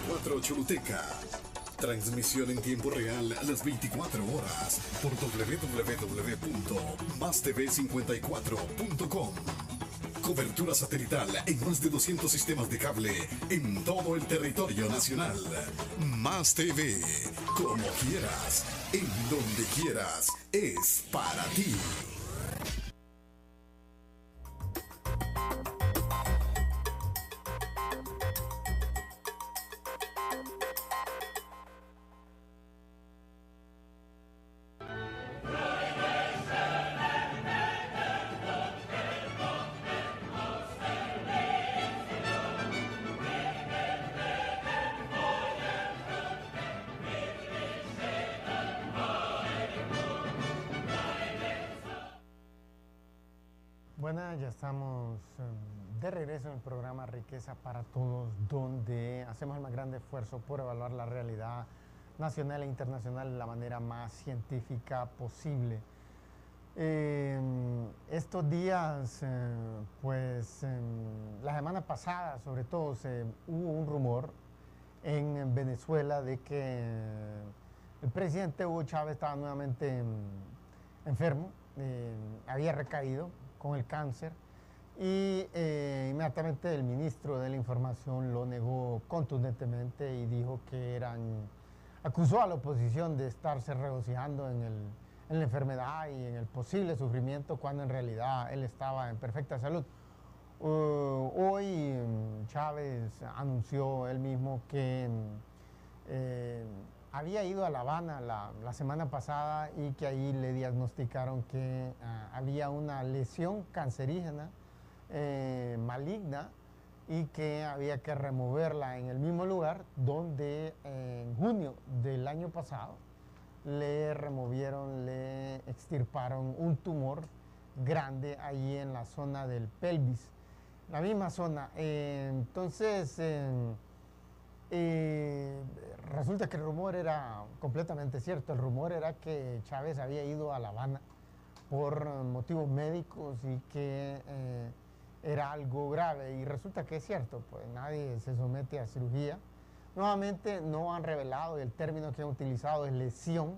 4 Choluteca. Transmisión en tiempo real a las 24 horas por www.mastv54.com. Cobertura satelital en más de 200 sistemas de cable en todo el territorio nacional. Más TV, como quieras, en donde quieras, es para ti. Buenas, ya estamos de regreso en el programa Riqueza para Todos, donde hacemos el más grande esfuerzo por evaluar la realidad nacional e internacional de la manera más científica posible. Estos días, la semana pasada sobre todo, hubo un rumor en Venezuela de que el presidente Hugo Chávez estaba nuevamente enfermo, había recaído con el cáncer y inmediatamente el ministro de la Información lo negó contundentemente y dijo que acusó a la oposición de estarse regocijando en la enfermedad y en el posible sufrimiento cuando en realidad él estaba en perfecta salud. Hoy Chávez anunció él mismo que había ido a La Habana la semana pasada y que ahí le diagnosticaron que había una lesión cancerígena maligna y que había que removerla en el mismo lugar donde en junio del año pasado le extirparon un tumor grande ahí en la zona del pelvis, la misma zona. Entonces, resulta que el rumor era completamente cierto. El rumor era que Chávez había ido a La Habana por motivos médicos y que era algo grave. Y resulta que es cierto, pues nadie se somete a cirugía. Nuevamente no han revelado, el término que han utilizado es lesión,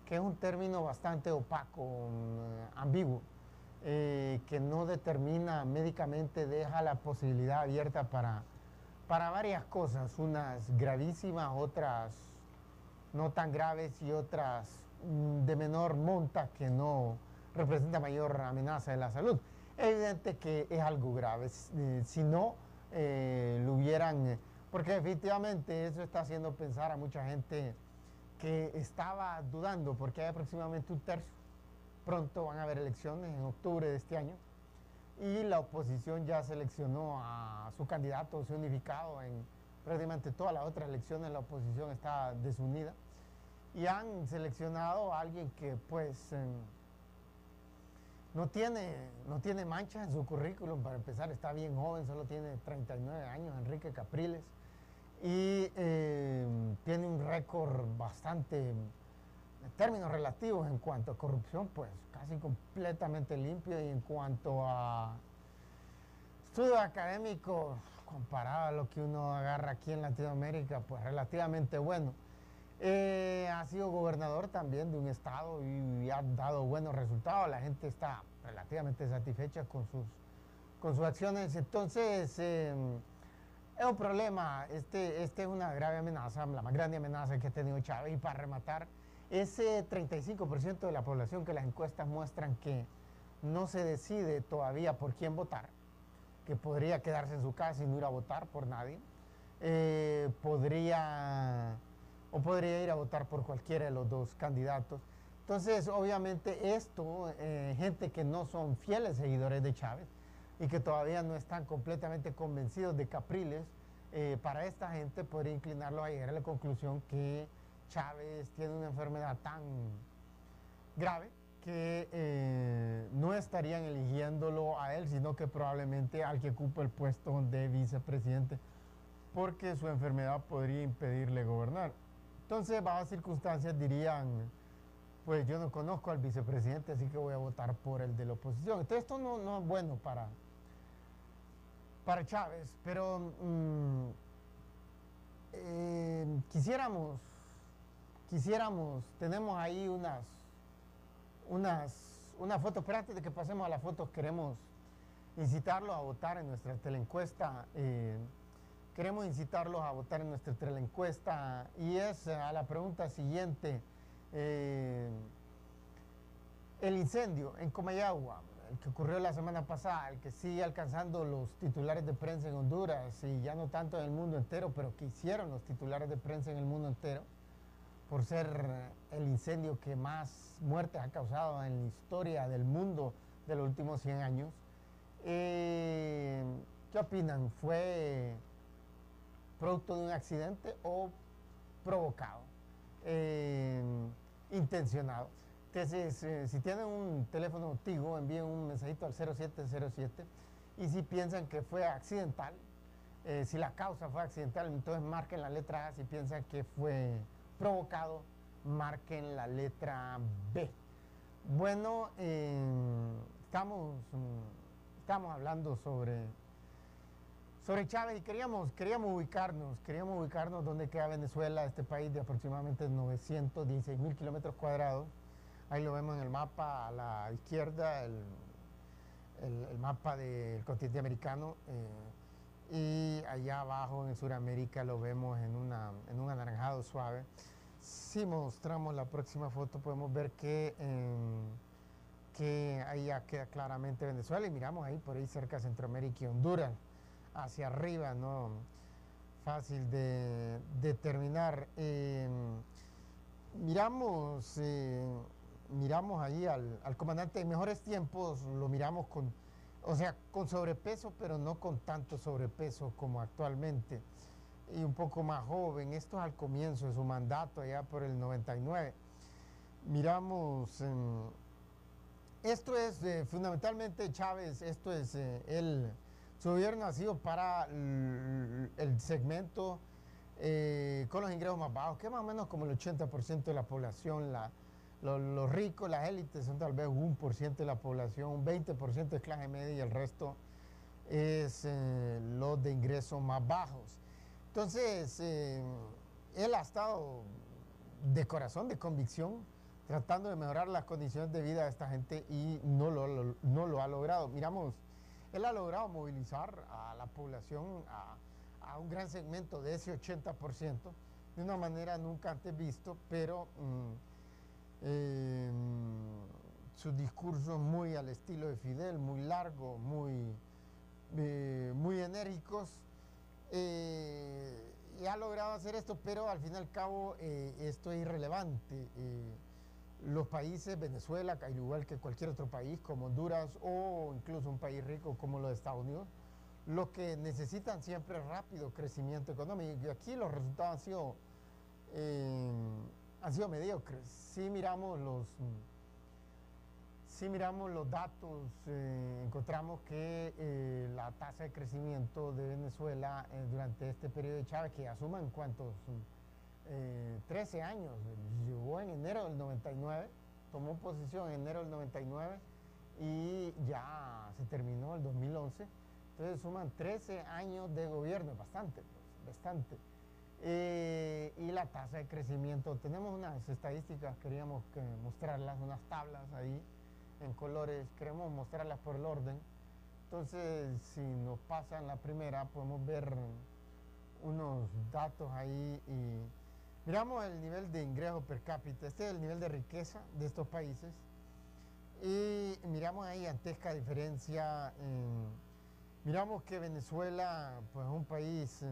que es un término bastante opaco, ambiguo, que no determina médicamente, deja la posibilidad abierta para varias cosas, unas gravísimas, otras no tan graves y otras de menor monta que no representa mayor amenaza de la salud. Es evidente que es algo grave, si no lo hubieran, porque definitivamente eso está haciendo pensar a mucha gente que estaba dudando, porque hay aproximadamente un tercio, pronto van a haber elecciones en octubre de este año, y la oposición ya seleccionó a su candidato, se ha unificado en prácticamente todas las otras elecciones, la oposición está desunida, y han seleccionado a alguien que pues no tiene manchas en su currículum. Para empezar, está bien joven, solo tiene 39 años, Enrique Capriles, y tiene un récord bastante, en términos relativos, en cuanto a corrupción, pues casi completamente limpio, y en cuanto a estudios académicos, comparado a lo que uno agarra aquí en Latinoamérica, pues relativamente bueno. Ha sido gobernador también de un estado y ha dado buenos resultados. La gente está relativamente satisfecha con sus acciones. Entonces, es un problema. Este es una grave amenaza, la más grande amenaza que ha tenido Chávez. Y para rematar, ese 35% de la población que las encuestas muestran que no se decide todavía por quién votar, que podría quedarse en su casa y no ir a votar por nadie, podría ir a votar por cualquiera de los dos candidatos. Entonces, obviamente esto, gente que no son fieles seguidores de Chávez y que todavía no están completamente convencidos de Capriles, para esta gente podría inclinarlo a llegar a la conclusión que Chávez tiene una enfermedad tan grave que no estarían eligiéndolo a él, sino que probablemente al que ocupa el puesto de vicepresidente, porque su enfermedad podría impedirle gobernar. Entonces, bajo circunstancias dirían, pues yo no conozco al vicepresidente, así que voy a votar por el de la oposición. Entonces, esto no es bueno para Chávez, pero quisiéramos, tenemos ahí unas fotos, pero antes de que pasemos a las fotos queremos incitarlos a votar en nuestra teleencuesta. Queremos incitarlos a votar en nuestra teleencuesta y es a la pregunta siguiente. El incendio en Comayagua, el que ocurrió la semana pasada, el que sigue alcanzando los titulares de prensa en Honduras y ya no tanto en el mundo entero, pero que hicieron los titulares de prensa en el mundo entero, por ser el incendio que más muertes ha causado en la historia del mundo de los últimos 100 años. ¿Qué opinan? ¿Fue producto de un accidente o provocado? Intencionado. Entonces, si tienen un teléfono Tigo, envíen un mensajito al 0707 y si piensan que fue accidental, si la causa fue accidental, entonces marquen la letra A. Si piensan que fue provocado, marquen la letra B. Bueno, estamos hablando sobre Chávez y queríamos ubicarnos donde queda Venezuela, este país de aproximadamente 916.000 kilómetros cuadrados. Ahí lo vemos en el mapa a la izquierda, el mapa del continente americano, y allá abajo en Sudamérica lo vemos en un anaranjado suave. Si mostramos la próxima foto podemos ver que ahí ya queda claramente Venezuela y miramos ahí por ahí cerca de Centroamérica y Honduras, hacia arriba, ¿no? Fácil de determinar. Miramos ahí al comandante de mejores tiempos, lo miramos con sobrepeso, pero no con tanto sobrepeso como actualmente, y un poco más joven. Esto es al comienzo de su mandato, allá por el 99. Miramos, esto es fundamentalmente Chávez, esto es su gobierno ha sido para el segmento con los ingresos más bajos, que es más o menos como el 80% de la población. Los ricos, las élites son tal vez 1% de la población, un 20% es clase media y el resto es los de ingresos más bajos. Entonces, él ha estado de corazón, de convicción, tratando de mejorar las condiciones de vida de esta gente y no lo ha logrado. Miramos, él ha logrado movilizar a la población, a un gran segmento de ese 80%, de una manera nunca antes visto, pero sus discursos muy al estilo de Fidel, muy largos, muy enérgicos, y ha logrado hacer esto, pero al fin y al cabo esto es irrelevante. Los países, Venezuela, al igual que cualquier otro país como Honduras o incluso un país rico como los Estados Unidos, lo que necesitan siempre es rápido crecimiento económico, y aquí los resultados han sido mediocres. Si miramos los datos, encontramos que la tasa de crecimiento de Venezuela durante este periodo de Chávez, que asuman cuántos, 13 años, llegó en enero del 99, tomó posesión en enero del 99 y ya se terminó el 2011, entonces suman 13 años de gobierno, bastante. Y la tasa de crecimiento, tenemos unas estadísticas, queríamos mostrarlas, unas tablas ahí en colores, queremos mostrarlas por el orden. Entonces, si nos pasan la primera, podemos ver unos datos ahí y miramos el nivel de ingreso per cápita. Este es el nivel de riqueza de estos países y miramos ahí gigantesca diferencia. Miramos que Venezuela, pues, es un país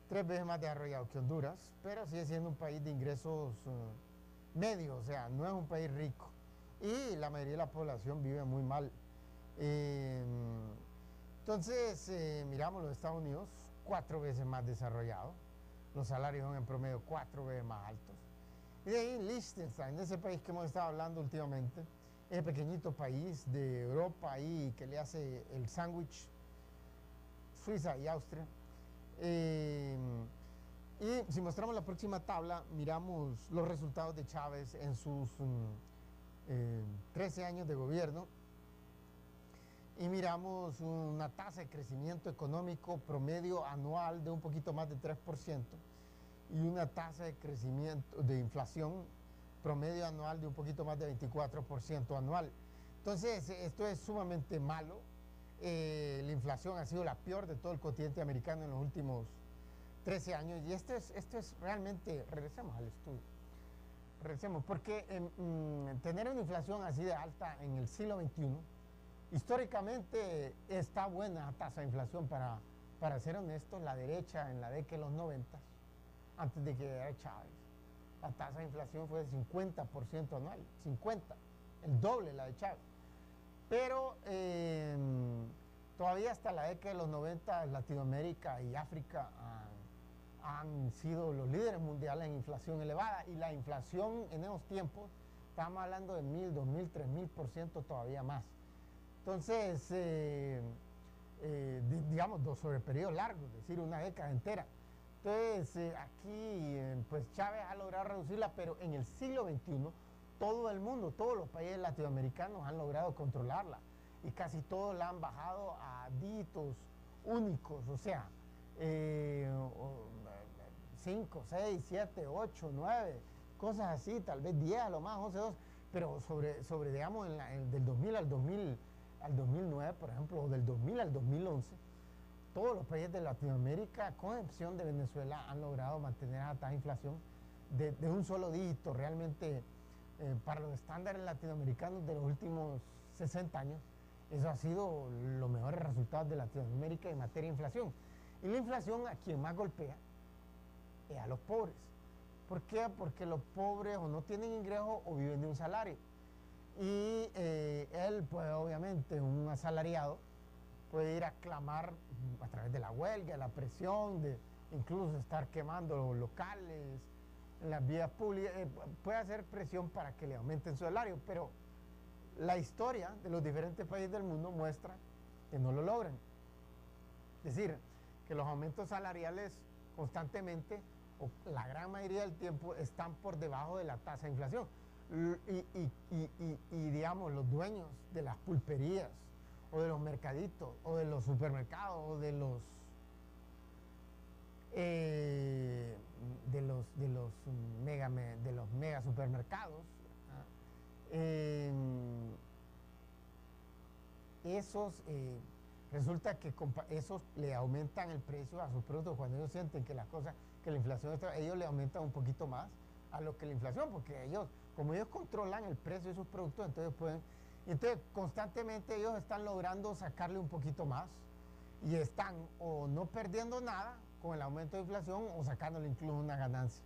3 veces más desarrollado que Honduras, pero sigue siendo un país de ingresos medios, o sea, no es un país rico. Y la mayoría de la población vive muy mal. Entonces, miramos los Estados Unidos, 4 veces más desarrollado. Los salarios son en promedio 4 veces más altos. Y de ahí Liechtenstein, ese país que hemos estado hablando últimamente, ese pequeñito país de Europa ahí que le hace el sándwich, Suiza y Austria. Y si mostramos la próxima tabla, miramos los resultados de Chávez en sus 13 años de gobierno y miramos una tasa de crecimiento económico promedio anual de un poquito más de 3%. y una tasa de crecimiento, de inflación promedio anual de un poquito más de 24% anual. Entonces, esto es sumamente malo. La inflación ha sido la peor de todo el continente americano en los últimos 13 años. Y esto es realmente, regresemos al estudio, regresemos, porque tener una inflación así de alta en el siglo XXI, históricamente está buena tasa de inflación para ser honestos. La derecha en la década de los 90, antes de que llegara Chávez, la tasa de inflación fue de 50% anual, 50, el doble la de Chávez. Pero todavía hasta la década de los 90 Latinoamérica y África han sido los líderes mundiales en inflación elevada, y la inflación en esos tiempos, estamos hablando de 1000, 2000, 3000% todavía más. Entonces, digamos, sobre periodos largos, es decir, una década entera. Entonces, aquí, pues Chávez ha logrado reducirla, pero en el siglo XXI, todo el mundo, todos los países latinoamericanos han logrado controlarla, y casi todos la han bajado a dígitos únicos, o sea, 5, 6, 7, 8, 9, cosas así, tal vez 10 a lo más, 11, 12, pero sobre digamos, del 2000 al 2009, por ejemplo, o del 2000 al 2011, todos los países de Latinoamérica, con excepción de Venezuela, han logrado mantener a tasa de inflación de un solo dígito. Realmente, para los estándares latinoamericanos de los últimos 60 años, eso ha sido los mejores resultados de Latinoamérica en materia de inflación. Y la inflación a quien más golpea es a los pobres. ¿Por qué? Porque los pobres o no tienen ingresos o viven de un salario. Y él, pues obviamente, un asalariado, puede ir a clamar a través de la huelga, la presión, de incluso estar quemando los locales, en las vías públicas, puede hacer presión para que le aumenten su salario, pero la historia de los diferentes países del mundo muestra que no lo logran. Es decir, que los aumentos salariales constantemente, o la gran mayoría del tiempo, están por debajo de la tasa de inflación. Y digamos, los dueños de las pulperías, o de los mercaditos, o de los supermercados, o de los mega supermercados, esos resulta que esos le aumentan el precio a sus productos cuando ellos sienten que que la inflación está, ellos le aumentan un poquito más a lo que la inflación, porque como ellos controlan el precio de sus productos, entonces constantemente ellos están logrando sacarle un poquito más, y están o no perdiendo nada con el aumento de inflación, o sacándole incluso una ganancia.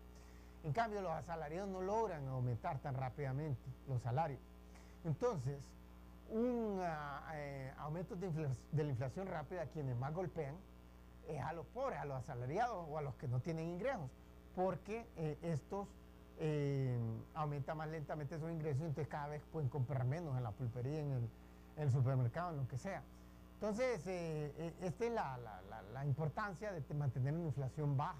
En cambio, los asalariados no logran aumentar tan rápidamente los salarios. Entonces, un aumento de la inflación rápida, a quienes más golpean es a los pobres, a los asalariados o a los que no tienen ingresos, porque estos aumentan más lentamente sus ingresos, entonces cada vez pueden comprar menos en la pulpería, en el supermercado, en lo que sea. Entonces, esta es la importancia de mantener una inflación baja,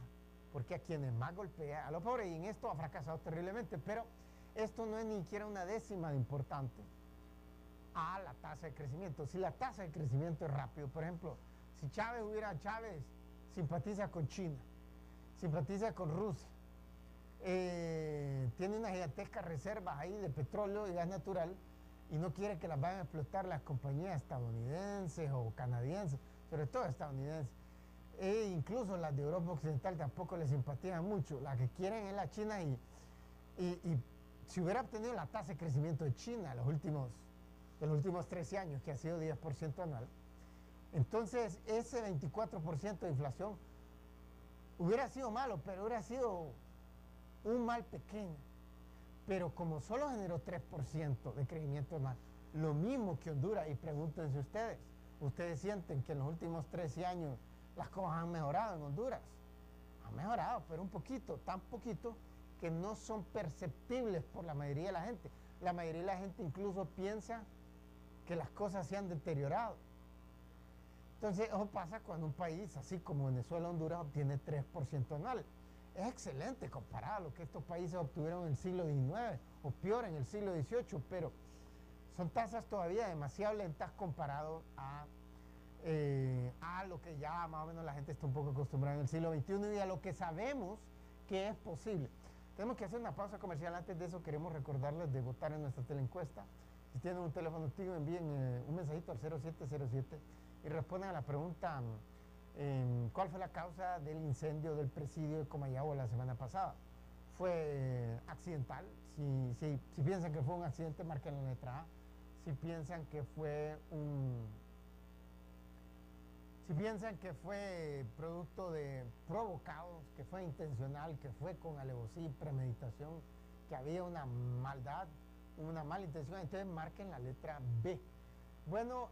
porque a quienes más golpea a los pobres, y en esto ha fracasado terriblemente, pero esto no es ni siquiera una décima de importante a la tasa de crecimiento. Si la tasa de crecimiento es rápido, por ejemplo, si Chávez simpatiza con China, simpatiza con Rusia, tiene unas gigantescas reservas ahí de petróleo y gas natural, y no quiere que las vayan a explotar las compañías estadounidenses o canadienses, sobre todo estadounidenses, e incluso las de Europa Occidental tampoco les simpatizan mucho. La que quieren es la China, y si hubiera obtenido la tasa de crecimiento de China de los últimos 13 años, que ha sido 10% anual, entonces ese 24% de inflación hubiera sido malo, pero hubiera sido un mal pequeño. Pero como solo generó 3% de crecimiento anual, lo mismo que Honduras, y pregúntense ustedes sienten que en los últimos 13 años las cosas han mejorado en Honduras. Han mejorado, pero un poquito, tan poquito que no son perceptibles por la mayoría de la gente. La mayoría de la gente incluso piensa que las cosas se han deteriorado. Entonces, eso pasa cuando un país, así como Venezuela, Honduras, obtiene 3% anual. Es excelente comparado a lo que estos países obtuvieron en el siglo XIX, o peor, en el siglo XVIII, pero son tasas todavía demasiado lentas comparado a lo que ya más o menos la gente está un poco acostumbrada en el siglo XXI, y a lo que sabemos que es posible. Tenemos que hacer una pausa comercial. Antes de eso queremos recordarles de votar en nuestra teleencuesta. Si tienen un teléfono activo, envíen un mensajito al 0707 y respondan a la pregunta ¿cuál fue la causa del incendio del presidio de Comayagua la semana pasada? ¿Fue accidental? Si piensan que fue un accidente, marquen la letra A. Si piensan que fue producto de provocados, que fue intencional, que fue con alevosía y premeditación, que había una maldad, una mala intención, entonces marquen la letra B. Bueno,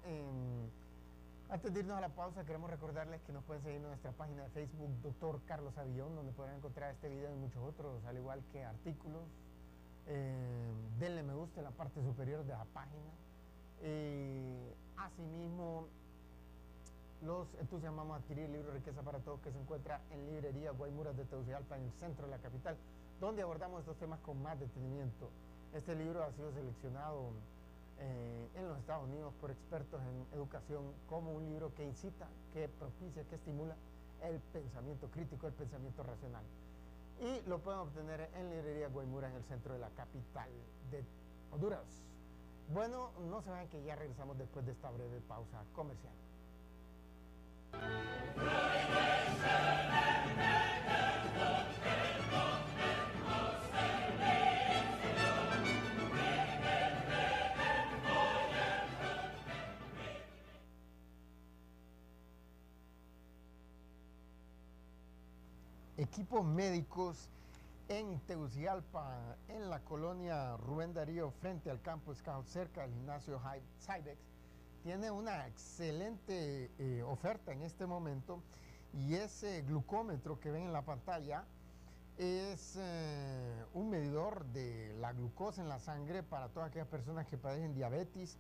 antes de irnos a la pausa, queremos recordarles que nos pueden seguir en nuestra página de Facebook, Dr. Carlos Avillón, donde podrán encontrar este video y muchos otros, al igual que artículos. Denle me gusta en la parte superior de la página. Asimismo, los entusiasmamos a adquirir el libro Riqueza para Todos, que se encuentra en librería Guaymuras de Tegucigalpa, en el centro de la capital, donde abordamos estos temas con más detenimiento. Este libro ha sido seleccionado en los Estados Unidos por expertos en educación como un libro que incita, que propicia, que estimula el pensamiento crítico, el pensamiento racional. Y lo pueden obtener en librería Guaymura, en el centro de la capital de Honduras. Bueno, no se vayan, que ya regresamos después de esta breve pausa comercial. Equipos médicos en Tegucigalpa, en la colonia Rubén Darío, frente al campo Scout, cerca del gimnasio Cybex, tiene una excelente oferta en este momento, y ese glucómetro que ven en la pantalla es un medidor de la glucosa en la sangre para todas aquellas personas que padecen diabetes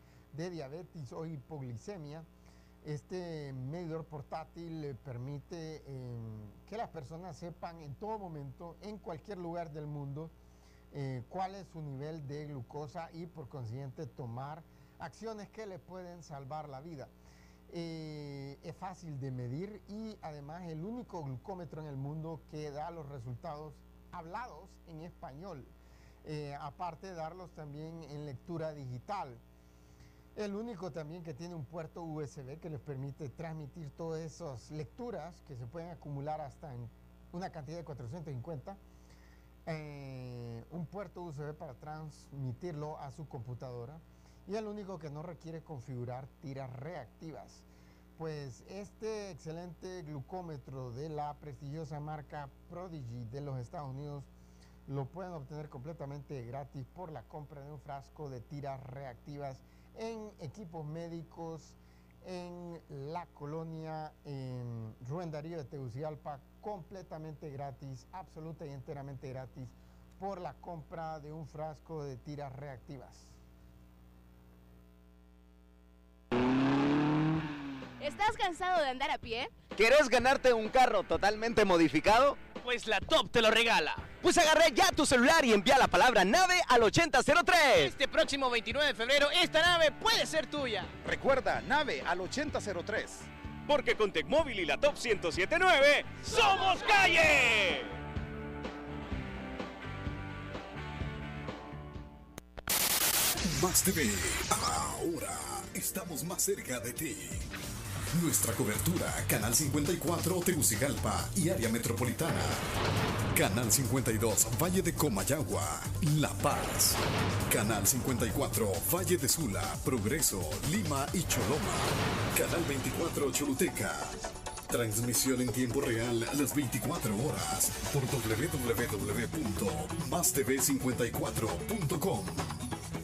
o hipoglicemia. Este medidor portátil permite que las personas sepan en todo momento, en cualquier lugar del mundo, cuál es su nivel de glucosa y por consiguiente tomar acciones que le pueden salvar la vida. Es fácil de medir y además el único glucómetro en el mundo que da los resultados hablados en español, aparte de darlos también en lectura digital. El único también que tiene un puerto USB que les permite transmitir todas esas lecturas que se pueden acumular hasta en una cantidad de 450. Un puerto USB para transmitirlo a su computadora. Y el único que no requiere configurar tiras reactivas. Pues este excelente glucómetro de la prestigiosa marca Prodigy de los Estados Unidos lo pueden obtener completamente gratis por la compra de un frasco de tiras reactivas en equipos médicos en la colonia Rubén Darío de Tegucigalpa, completamente gratis, absoluta y enteramente gratis, por la compra de un frasco de tiras reactivas. ¿Estás cansado de andar a pie? ¿Quieres ganarte un carro totalmente modificado? Pues la Top te lo regala. Pues agarré ya tu celular y envía la palabra nave al 8003. Este próximo 29 de febrero, esta nave puede ser tuya. Recuerda, nave al 8003. Porque con Tecmóvil y la Top 1079, ¡somos calle! Más TV, ahora estamos más cerca de ti. Nuestra cobertura, Canal 54 Tegucigalpa y área metropolitana. Canal 52 Valle de Comayagua, La Paz. Canal 54 Valle de Sula, Progreso, Lima y Choloma. Canal 24 Choluteca. Transmisión en tiempo real las 24 horas por www.mastv54.com.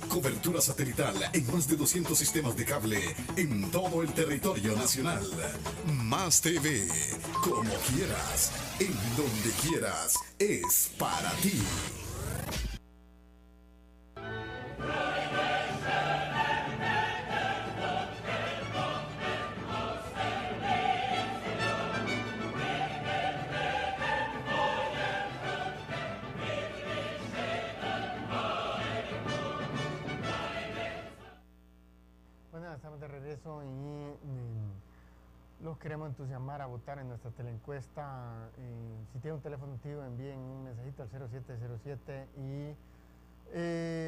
Cobertura satelital en más de 200 sistemas de cable en todo el territorio nacional. Más TV, como quieras, en donde quieras, es para ti. Estamos de regreso y Los queremos entusiasmar a votar en nuestra teleencuesta. Si tiene un teléfono antiguo, envíen un mensajito al 0707 y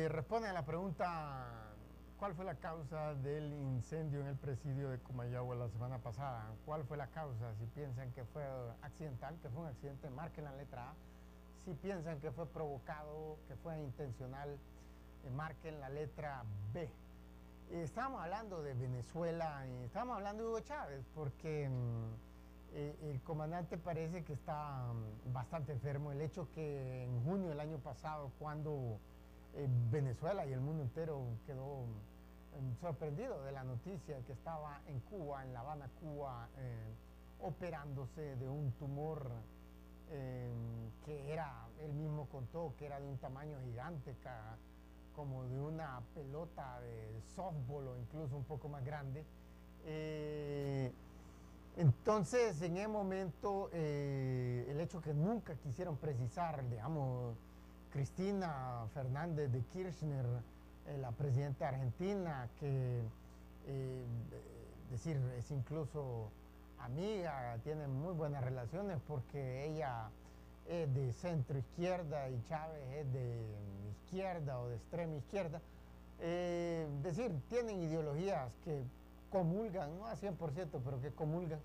responden a la pregunta: ¿cuál fue la causa del incendio en el presidio de Comayagua la semana pasada? ¿Cuál fue la causa? Si piensan que fue accidental, que fue un accidente, marquen la letra A. Si piensan que fue provocado, que fue intencional, marquen la letra B. Estábamos hablando de Venezuela, y estábamos hablando de Hugo Chávez, porque el comandante parece que está bastante enfermo. El hecho que en junio del año pasado, cuando Venezuela y el mundo entero quedó sorprendido de la noticia de que estaba en Cuba, en La Habana, Cuba, operándose de un tumor que era, él mismo contó, que era de un tamaño gigante, como de una pelota de softball o incluso un poco más grande. Entonces, en ese momento, el hecho que nunca quisieron precisar, digamos, Cristina Fernández de Kirchner, la presidenta argentina, que decir, es incluso amiga, tiene muy buenas relaciones porque ella es de centro izquierda y Chávez es de izquierda o de extrema izquierda. Decir, tienen ideologías que comulgan, no a 100%, pero que comulgan.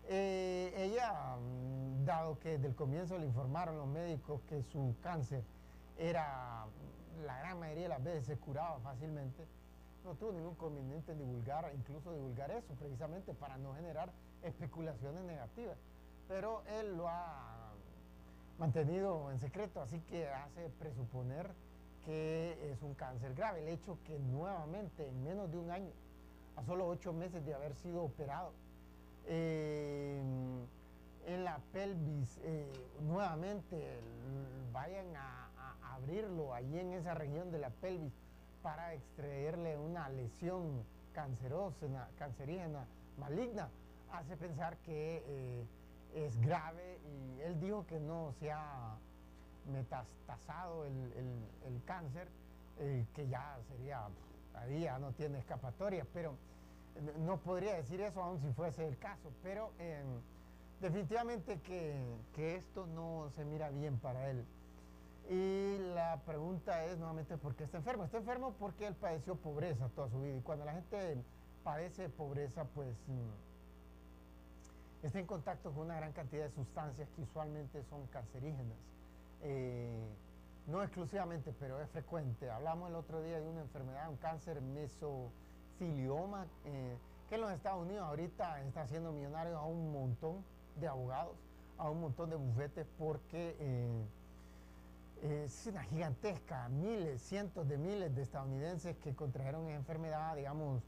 Ella, dado que desde el comienzo le informaron los médicos que su cáncer era, la gran mayoría de las veces se curaba fácilmente, no tuvo ningún conveniente en divulgar, incluso divulgar eso, precisamente para no generar especulaciones negativas. Pero él lo ha mantenido en secreto, así que hace presuponer que es un cáncer grave. El hecho que nuevamente, en menos de un año, a solo 8 meses de haber sido operado, en la pelvis, nuevamente vayan a abrirlo allí en esa región de la pelvis para extraerle una lesión cancerígena, maligna, hace pensar que es grave. Y él dijo que no se ha metastasado el cáncer, que ya sería, ahí ya no tiene escapatoria, pero no podría decir eso aun si fuese el caso. Pero definitivamente que esto no se mira bien para él. Y la pregunta es nuevamente por qué está enfermo. Está enfermo porque él padeció pobreza toda su vida, y cuando la gente padece pobreza, pues está en contacto con una gran cantidad de sustancias que usualmente son cancerígenas. No exclusivamente, pero es frecuente. Hablamos el otro día de una enfermedad, un cáncer mesotelioma, que en los Estados Unidos ahorita está haciendo millonarios a un montón de abogados, a un montón de bufetes, porque es una gigantesca, miles, cientos de miles de estadounidenses que contrajeron esa enfermedad, digamos,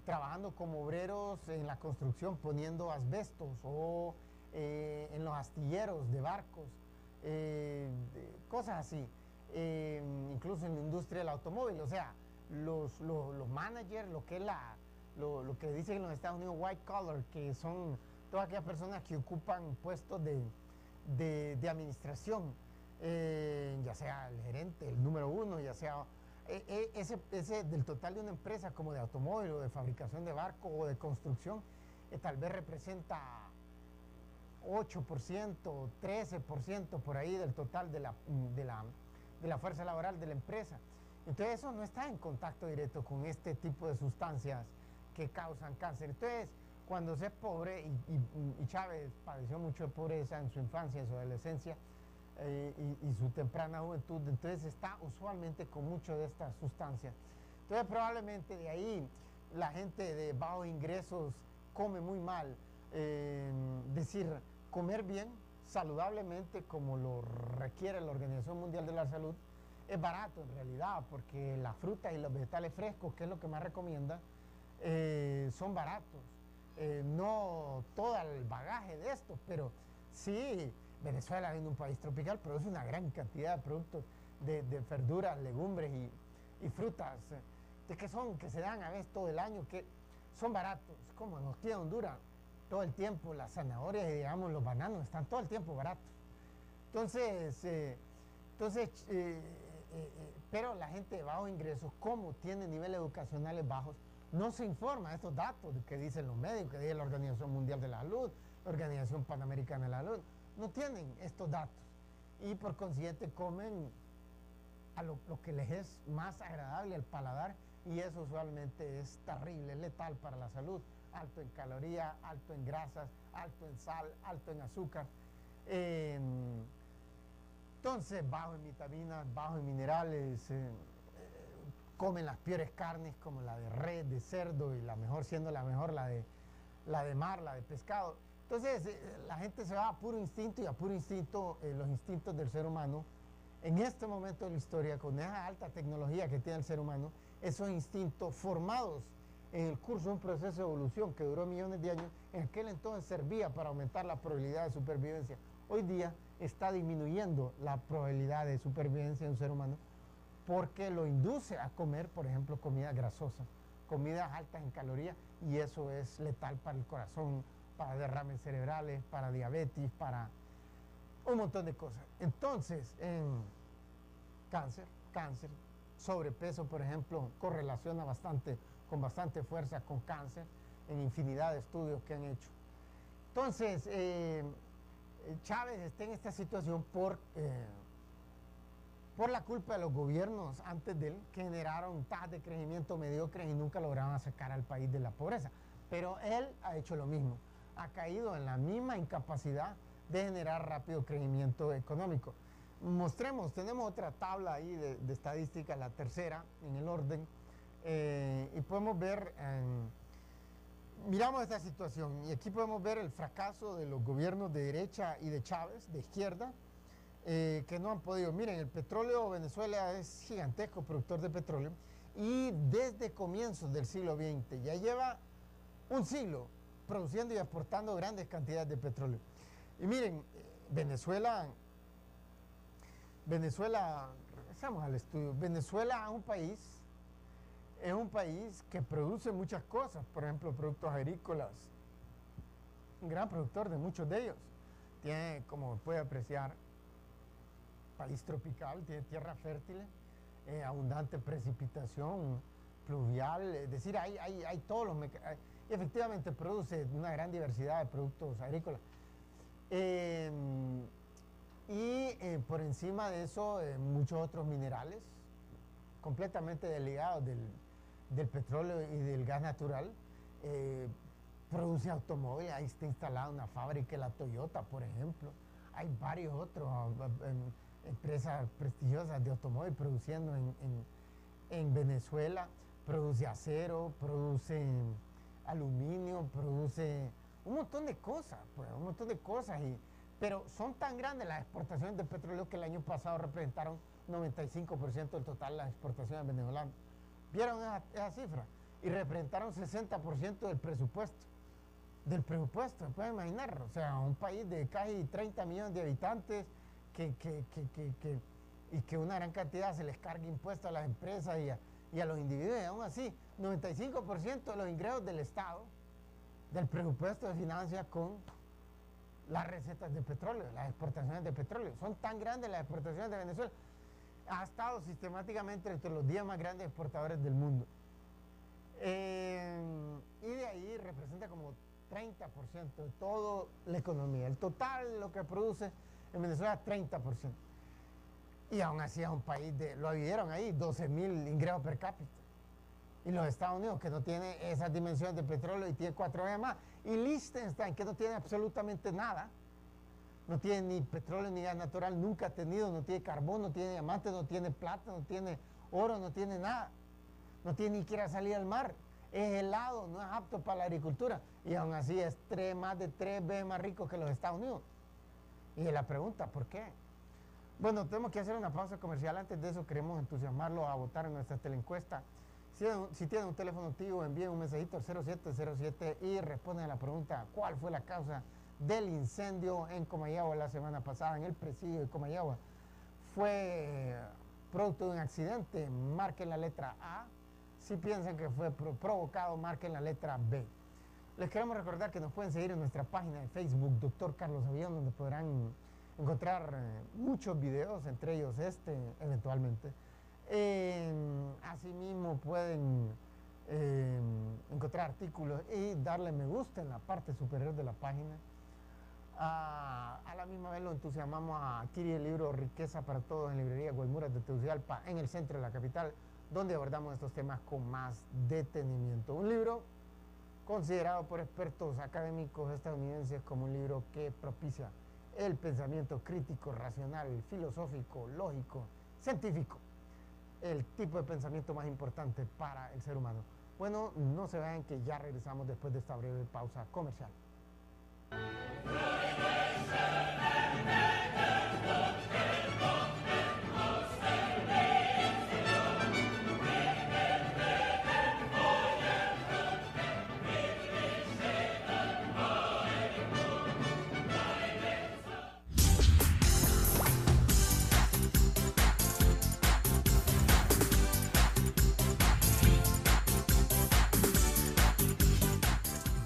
trabajando como obreros en la construcción, poniendo asbestos, o en los astilleros de barcos, cosas así, incluso en la industria del automóvil. O sea, los managers, lo que dicen en los Estados Unidos white collar, que son todas aquellas personas que ocupan puestos de administración, ya sea el gerente, el número uno, ya sea ese del total de una empresa como de automóvil o de fabricación de barco o de construcción, tal vez representa 8%, 13% por ahí del total de la fuerza laboral de la empresa. Entonces eso no está en contacto directo con este tipo de sustancias que causan cáncer. Entonces, cuando se es pobre, y Chávez padeció mucho de pobreza en su infancia, en su adolescencia, y su temprana juventud, entonces está usualmente con mucho de estas sustancias. Entonces probablemente de ahí la gente de bajos ingresos come muy mal. Decir, comer bien, saludablemente, como lo requiere la Organización Mundial de la Salud, es barato en realidad, porque la fruta y los vegetales frescos, que es lo que más recomienda, son baratos. No todo el bagaje de esto, pero sí, Venezuela, siendo un país tropical, produce una gran cantidad de productos de verduras, legumbres y frutas, que se dan a veces todo el año, que son baratos, como nos queda Honduras todo el tiempo. Las zanahorias y, digamos, los bananos están todo el tiempo baratos. Pero la gente de bajos ingresos, como tiene niveles educacionales bajos, no se informa de estos datos que dicen los médicos, que dice la Organización Mundial de la Salud, la Organización Panamericana de la Salud. No tienen estos datos y por consiguiente comen a lo que les es más agradable al paladar, y eso usualmente es terrible, es letal para la salud. Alto en calorías, alto en grasas, alto en sal, alto en azúcar. Entonces, bajo en vitaminas, bajo en minerales, comen las peores carnes como la de res, de cerdo, y la mejor siendo la mejor la de mar, la de pescado. Entonces, la gente se va a puro instinto, y a puro instinto, los instintos del ser humano, en este momento de la historia, con esa alta tecnología que tiene el ser humano, esos instintos formados en el curso de un proceso de evolución que duró millones de años, en aquel entonces servía para aumentar la probabilidad de supervivencia. Hoy día está disminuyendo la probabilidad de supervivencia de un ser humano porque lo induce a comer, por ejemplo, comida grasosa, comidas altas en calorías, y eso es letal para el corazón, para derrames cerebrales, para diabetes, para un montón de cosas. Entonces, cáncer, sobrepeso, por ejemplo, correlaciona con bastante fuerza con cáncer en infinidad de estudios que han hecho. Entonces, Chávez está en esta situación por la culpa de los gobiernos antes de él, que generaron tasas de crecimiento mediocres y nunca lograban sacar al país de la pobreza. Pero él ha hecho lo mismo, ha caído en la misma incapacidad de generar rápido crecimiento económico. Tenemos otra tabla ahí de estadística, la tercera en el orden, y podemos ver, miramos esta situación, y aquí podemos ver el fracaso de los gobiernos de derecha y de Chávez, de izquierda, que no han podido. Miren, el petróleo, Venezuela es gigantesco productor de petróleo, y desde comienzos del siglo XX, ya lleva un siglo produciendo y exportando grandes cantidades de petróleo. Y miren, Venezuela, regresamos al estudio, Venezuela es un país que produce muchas cosas, por ejemplo, productos agrícolas, un gran productor de muchos de ellos. Tiene, como puede apreciar, país tropical, tiene tierra fértil, abundante precipitación pluvial, es decir, hay todos los mecanismos, y efectivamente produce una gran diversidad de productos agrícolas. Por encima de eso, muchos otros minerales, completamente desligados del petróleo y del gas natural. Produce automóviles, ahí está instalada una fábrica, la Toyota, por ejemplo. Hay varios otros empresas prestigiosas de automóviles produciendo en Venezuela. Produce acero, produce aluminio, produce un montón de cosas, pero son tan grandes las exportaciones de petróleo que el año pasado representaron 95% del total de las exportaciones venezolanas. ¿Vieron esa cifra? Y representaron 60% del presupuesto. Pueden imaginar, o sea, un país de casi 30 millones de habitantes y que una gran cantidad se les cargue impuestos a las empresas y a los individuos, y aún así, 95% de los ingresos del Estado, del presupuesto de financia con las recetas de petróleo, las exportaciones de petróleo. Son tan grandes las exportaciones de Venezuela. Ha estado sistemáticamente entre los 10 más grandes exportadores del mundo. Y de ahí representa como 30% de toda la economía. El total de lo que produce en Venezuela es 30%. Y aún así es un país lo vieron ahí, 12.000 ingresos per cápita. Y los Estados Unidos, que no tiene esas dimensiones de petróleo y tiene 4 veces más. Y Liechtenstein, que no tiene absolutamente nada, no tiene ni petróleo ni gas natural, nunca ha tenido, no tiene carbón, no tiene diamante, no tiene plata, no tiene oro, no tiene nada. No tiene ni siquiera salida al mar. Es helado, no es apto para la agricultura. Y aún así es más de 3 veces más rico que los Estados Unidos. Y la pregunta, ¿por qué? Bueno, tenemos que hacer una pausa comercial. Antes de eso, queremos entusiasmarlo a votar en nuestra teleencuesta. Si tienen un teléfono activo, envíen un mensajito al 0707 y responden a la pregunta: ¿cuál fue la causa del incendio en Comayagua la semana pasada, en el presidio de Comayagua? ¿Fue producto de un accidente? Marquen la letra A. Si piensan que fue provocado, marquen la letra B. Les queremos recordar que nos pueden seguir en nuestra página de Facebook, Dr. Carlos Avión, donde podrán encontrar muchos videos, entre ellos eventualmente. Asimismo pueden encontrar artículos y darle me gusta en la parte superior de la página. A la misma vez lo entusiasmamos a adquirir el libro Riqueza para Todos en librería Guaymuras de Tegucigalpa, en el centro de la capital, donde abordamos estos temas con más detenimiento. Un libro considerado por expertos académicos estadounidenses como un libro que propicia el pensamiento crítico, racional, filosófico, lógico, científico, el tipo de pensamiento más importante para el ser humano. Bueno, no se vayan, que ya regresamos después de esta breve pausa comercial.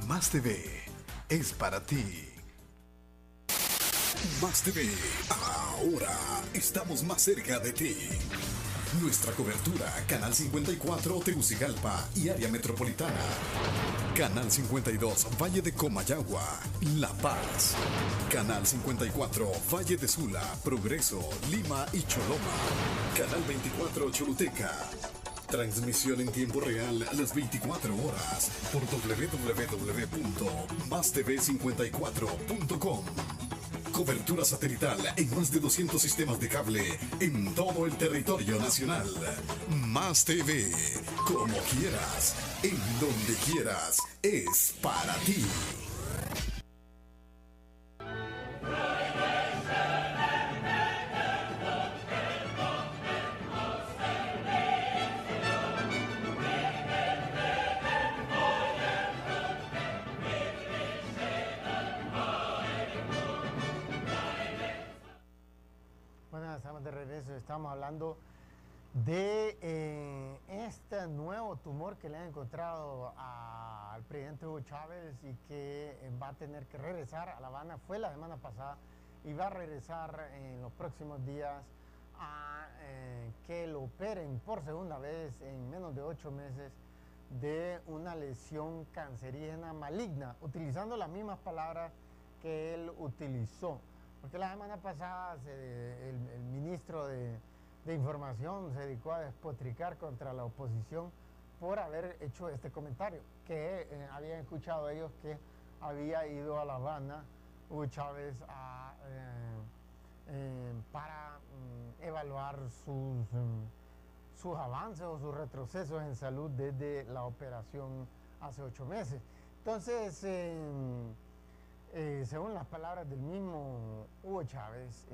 Más TV es para ti. Más TV, ahora estamos más cerca de ti. Nuestra cobertura, Canal 54 Tegucigalpa y área metropolitana. Canal 52 Valle de Comayagua, La Paz. Canal 54 Valle de Sula, Progreso, Lima y Choloma. Canal 24 Choluteca. Transmisión en tiempo real las 24 horas por www.mastv54.com. Cobertura satelital en más de 200 sistemas de cable en todo el territorio nacional. Más TV, como quieras, en donde quieras, es para ti. Estamos hablando de este nuevo tumor que le han encontrado al presidente Hugo Chávez y que va a tener que regresar a La Habana. Fue la semana pasada y va a regresar en los próximos días a que lo operen por segunda vez en menos de 8 meses de una lesión cancerígena maligna, utilizando las mismas palabras que él utilizó. Porque la semana pasada el ministro de Información se dedicó a despotricar contra la oposición por haber hecho este comentario, que habían escuchado ellos que había ido a La Habana Hugo Chávez para evaluar sus avances o sus retrocesos en salud desde la operación hace 8 meses. Entonces, según las palabras del mismo Hugo Chávez,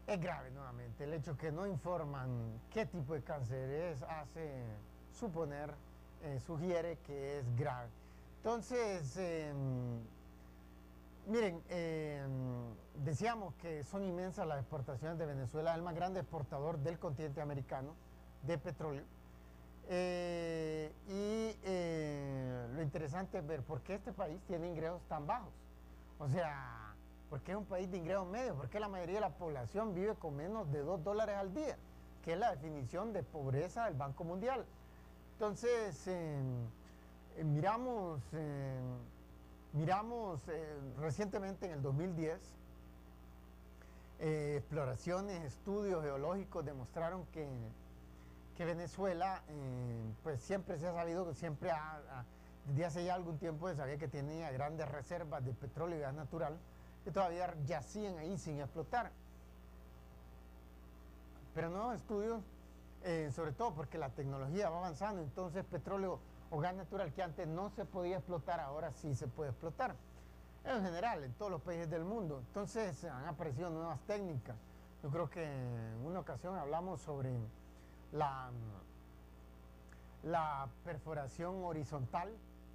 es grave nuevamente. El hecho que no informan qué tipo de cáncer es hace suponer, sugiere que es grave. Entonces, miren, decíamos que son inmensas las exportaciones de Venezuela, el más grande exportador del continente americano de petróleo. Lo interesante es ver por qué este país tiene ingresos tan bajos. O sea, ¿por qué es un país de ingresos medios? ¿Por qué la mayoría de la población vive con menos de $2 al día? Que es la definición de pobreza del Banco Mundial. Entonces, miramos recientemente en el 2010, exploraciones, estudios geológicos demostraron que Venezuela, pues siempre se ha sabido que siempre desde hace ya algún tiempo se sabía que tenía grandes reservas de petróleo y gas natural que todavía yacían ahí sin explotar. Pero nuevos estudios, sobre todo porque la tecnología va avanzando, entonces petróleo o gas natural que antes no se podía explotar, ahora sí se puede explotar. En general, en todos los países del mundo. Entonces han aparecido nuevas técnicas. Yo creo que en una ocasión hablamos sobre la perforación horizontal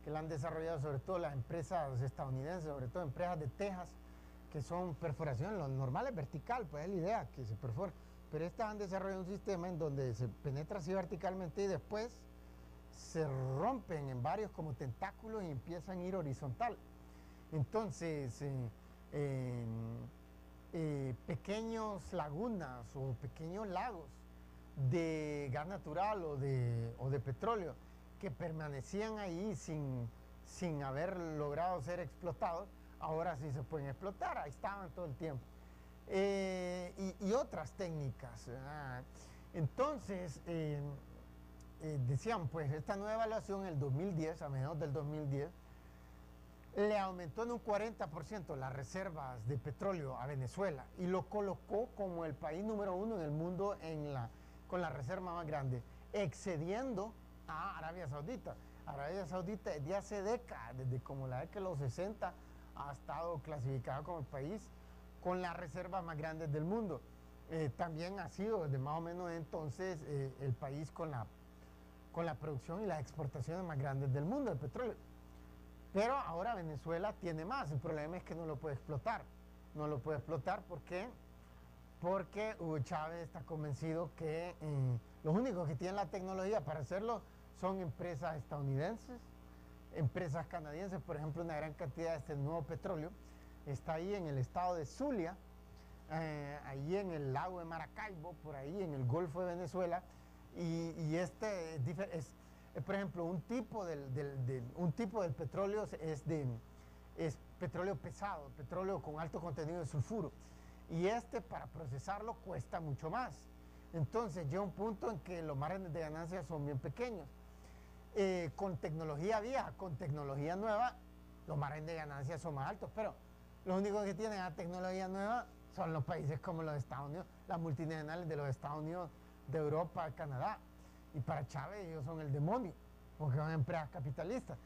que la han desarrollado sobre todo las empresas estadounidenses, sobre todo empresas de Texas, que son perforaciones, lo normal es vertical, pues es la idea que se perfora, pero estas han desarrollado un sistema en donde se penetra así verticalmente y después se rompen en varios como tentáculos y empiezan a ir horizontal. Entonces, pequeños lagunas o pequeños lagos de gas natural o de petróleo que permanecían ahí sin haber logrado ser explotados, ahora sí se pueden explotar, ahí estaban todo el tiempo. Y otras técnicas. Entonces, decían, pues esta nueva evaluación en el 2010, a mediados del 2010, le aumentó en un 40% las reservas de petróleo a Venezuela y lo colocó como el país número 1 en el mundo con la reserva más grande, excediendo a Arabia Saudita. Arabia Saudita desde hace décadas, desde como la década de los 60, ha estado clasificada como el país con las reservas más grandes del mundo. También ha sido desde más o menos entonces el país con la producción y las exportaciones más grandes del mundo de petróleo. Pero ahora Venezuela tiene más. El problema es que no lo puede explotar. No lo puede explotar porque Hugo Chávez está convencido que los únicos que tienen la tecnología para hacerlo son empresas estadounidenses, empresas canadienses. Por ejemplo, una gran cantidad de este nuevo petróleo está ahí en el estado de Zulia, ahí en el lago de Maracaibo, por ahí en el Golfo de Venezuela. Y este es por ejemplo, un tipo del petróleo es petróleo pesado, petróleo con alto contenido de sulfuro. Y para procesarlo cuesta mucho más. Entonces llega un punto en que los márgenes de ganancia son bien pequeños. Con tecnología vieja, con tecnología nueva, los márgenes de ganancia son más altos, pero los únicos que tienen la tecnología nueva son los países como los Estados Unidos, las multinacionales de los Estados Unidos, de Europa, de Canadá. Y para Chávez ellos son el demonio, porque son empresas capitalistas.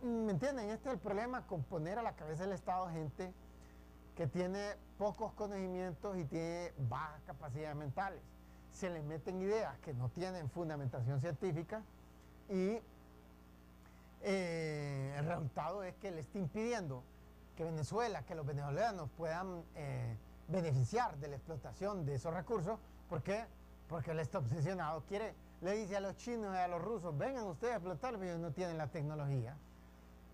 ¿Me entienden? Este es el problema, con poner a la cabeza del Estado gente que tiene pocos conocimientos y tiene bajas capacidades mentales. Se les meten ideas que no tienen fundamentación científica y el resultado es que le está impidiendo que Venezuela, que los venezolanos puedan beneficiar de la explotación de esos recursos. ¿Por qué? Porque él está obsesionado, le dice a los chinos y a los rusos, vengan ustedes a explotar, pero ellos no tienen la tecnología.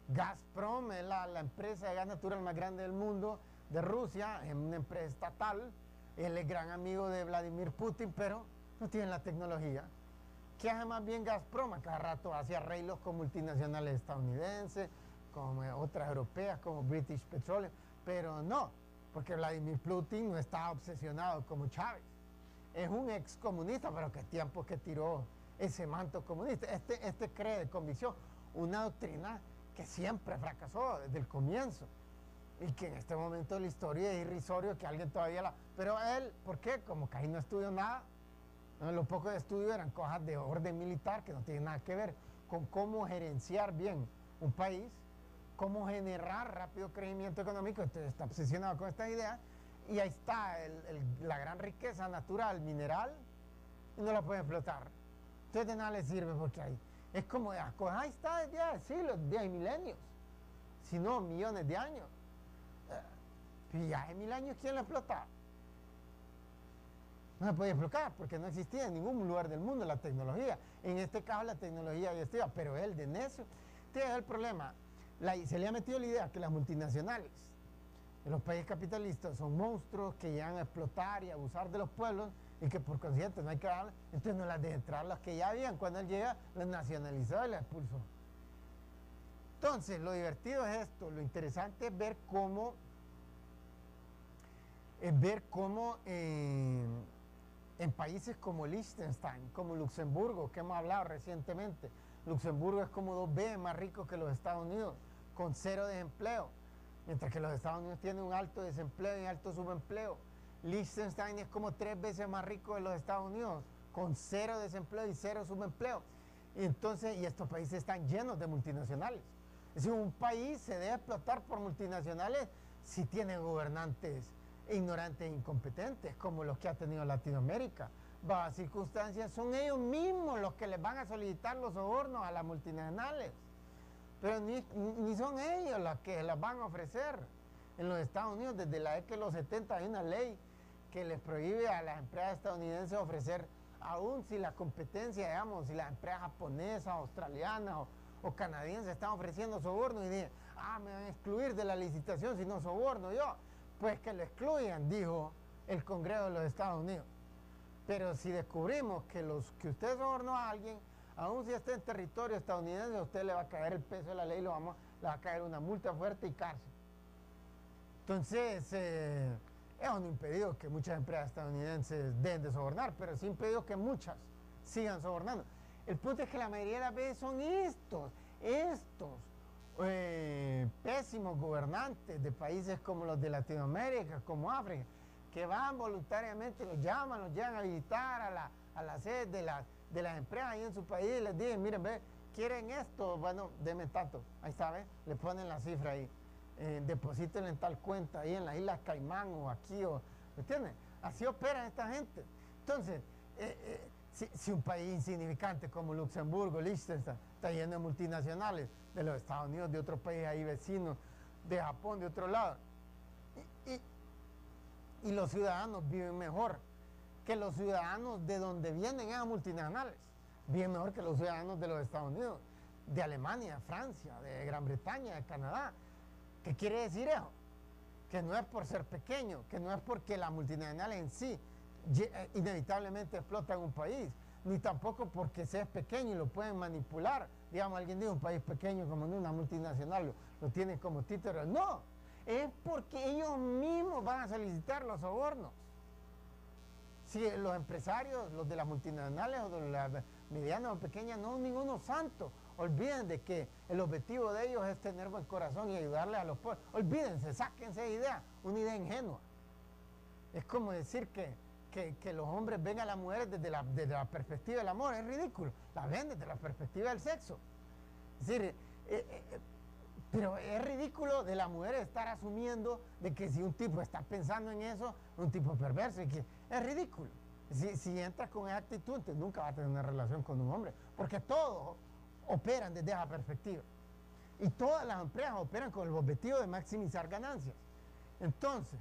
Gazprom es la empresa de gas natural más grande del mundo, de Rusia, es una empresa estatal, él es gran amigo de Vladimir Putin, pero no tienen la tecnología. ¿Qué hace más bien Gazprom? A cada rato hace arreglos con multinacionales estadounidenses, con otras europeas, como British Petroleum, pero no, porque Vladimir Putin no está obsesionado como Chávez. Es un ex comunista, pero qué tiempo que tiró ese manto comunista. Este cree de convicción una doctrina que siempre fracasó desde el comienzo y que en este momento de la historia es irrisorio que alguien todavía Pero él, ¿por qué? Como que ahí no estudió nada. ¿No? Lo poco de estudio eran cosas de orden militar que no tienen nada que ver con cómo gerenciar bien un país, cómo generar rápido crecimiento económico. Entonces está obsesionado con esta idea. Y ahí está la gran riqueza natural, mineral, y no la puede explotar. Entonces de nada le sirve porque es como, ahí está desde hace siglos, desde hace milenios, si no millones de años. Y hace 1000 años, ¿quién la explota? No se podía explotar porque no existía en ningún lugar del mundo la tecnología. En este caso la tecnología ya estaba, pero él de necio. Este es el problema. Se le ha metido la idea que las multinacionales los países capitalistas son monstruos que llegan a explotar y abusar de los pueblos y que por consiguiente no hay que darles, entonces no las deja entrar las que ya habían. Cuando él llega, las nacionalizó y las expulsó. Entonces, lo divertido es esto, lo interesante es ver cómo en países como Liechtenstein, como Luxemburgo, que hemos hablado recientemente, Luxemburgo es como 2 veces más rico que los Estados Unidos, con 0 desempleo. Mientras que los Estados Unidos tienen un alto desempleo y alto subempleo. Liechtenstein es como 3 veces más rico que los Estados Unidos, con 0 desempleo y 0 subempleo. Y estos países están llenos de multinacionales. Es decir, un país se debe explotar por multinacionales si tiene gobernantes ignorantes e incompetentes, como los que ha tenido Latinoamérica. Bajo circunstancias, son ellos mismos los que les van a solicitar los sobornos a las multinacionales. Pero ni son ellos los que las van a ofrecer. En los Estados Unidos, desde la década de los 70, hay una ley que les prohíbe a las empresas estadounidenses ofrecer, aún si la competencia, digamos, si las empresas japonesas, australianas o canadienses están ofreciendo soborno y dicen, me van a excluir de la licitación si no soborno yo. Pues que lo excluyan, dijo el Congreso de los Estados Unidos. Pero si descubrimos que usted sobornó a alguien, aún si está en territorio estadounidense, a usted le va a caer el peso de la ley, le va a caer una multa fuerte y cárcel. Entonces, eso no ha impedido que muchas empresas estadounidenses dejen de sobornar, pero sí ha impedido que muchas sigan sobornando. El punto es que la mayoría de las veces son estos pésimos gobernantes de países como los de Latinoamérica, como África, que van voluntariamente, los llegan a visitar a la sede de las empresas ahí en su país y les dicen, miren, ve, quieren esto, bueno, denme tanto, ahí está, ve, le ponen la cifra ahí, deposítenle en tal cuenta ahí en las Islas Caimán o aquí, ¿me entienden? Así operan esta gente. Entonces, si un país insignificante como Luxemburgo, Liechtenstein, está lleno de multinacionales, de los Estados Unidos, de otros países ahí vecinos, de Japón, de otro lado, y los ciudadanos viven mejor que los ciudadanos de donde vienen esas multinacionales, viven mejor que los ciudadanos de los Estados Unidos, de Alemania, de Francia, de Gran Bretaña, de Canadá. ¿Qué quiere decir eso? Que no es por ser pequeño, que no es porque la multinacional en sí inevitablemente explota en un país, ni tampoco porque sea pequeño y lo pueden manipular. Digamos, alguien dice un país pequeño como una multinacional lo tiene como título. No, es porque ellos mismos van a solicitar los sobornos. Si los empresarios, los de las multinacionales o de las medianas o pequeñas, no son ninguno santo. Olviden de que el objetivo de ellos es tener buen corazón y ayudarle a los pobres. Olvídense, sáquense de idea, una idea ingenua. Es como decir que los hombres ven a las mujeres desde la perspectiva del amor, es ridículo. La ven desde la perspectiva del sexo. Es decir, pero es ridículo de la mujer estar asumiendo de que si un tipo está pensando en eso, un tipo perverso, y que es ridículo. Si entras con esa actitud, entonces nunca vas a tener una relación con un hombre, porque todos operan desde esa perspectiva. Y todas las empresas operan con el objetivo de maximizar ganancias. Entonces,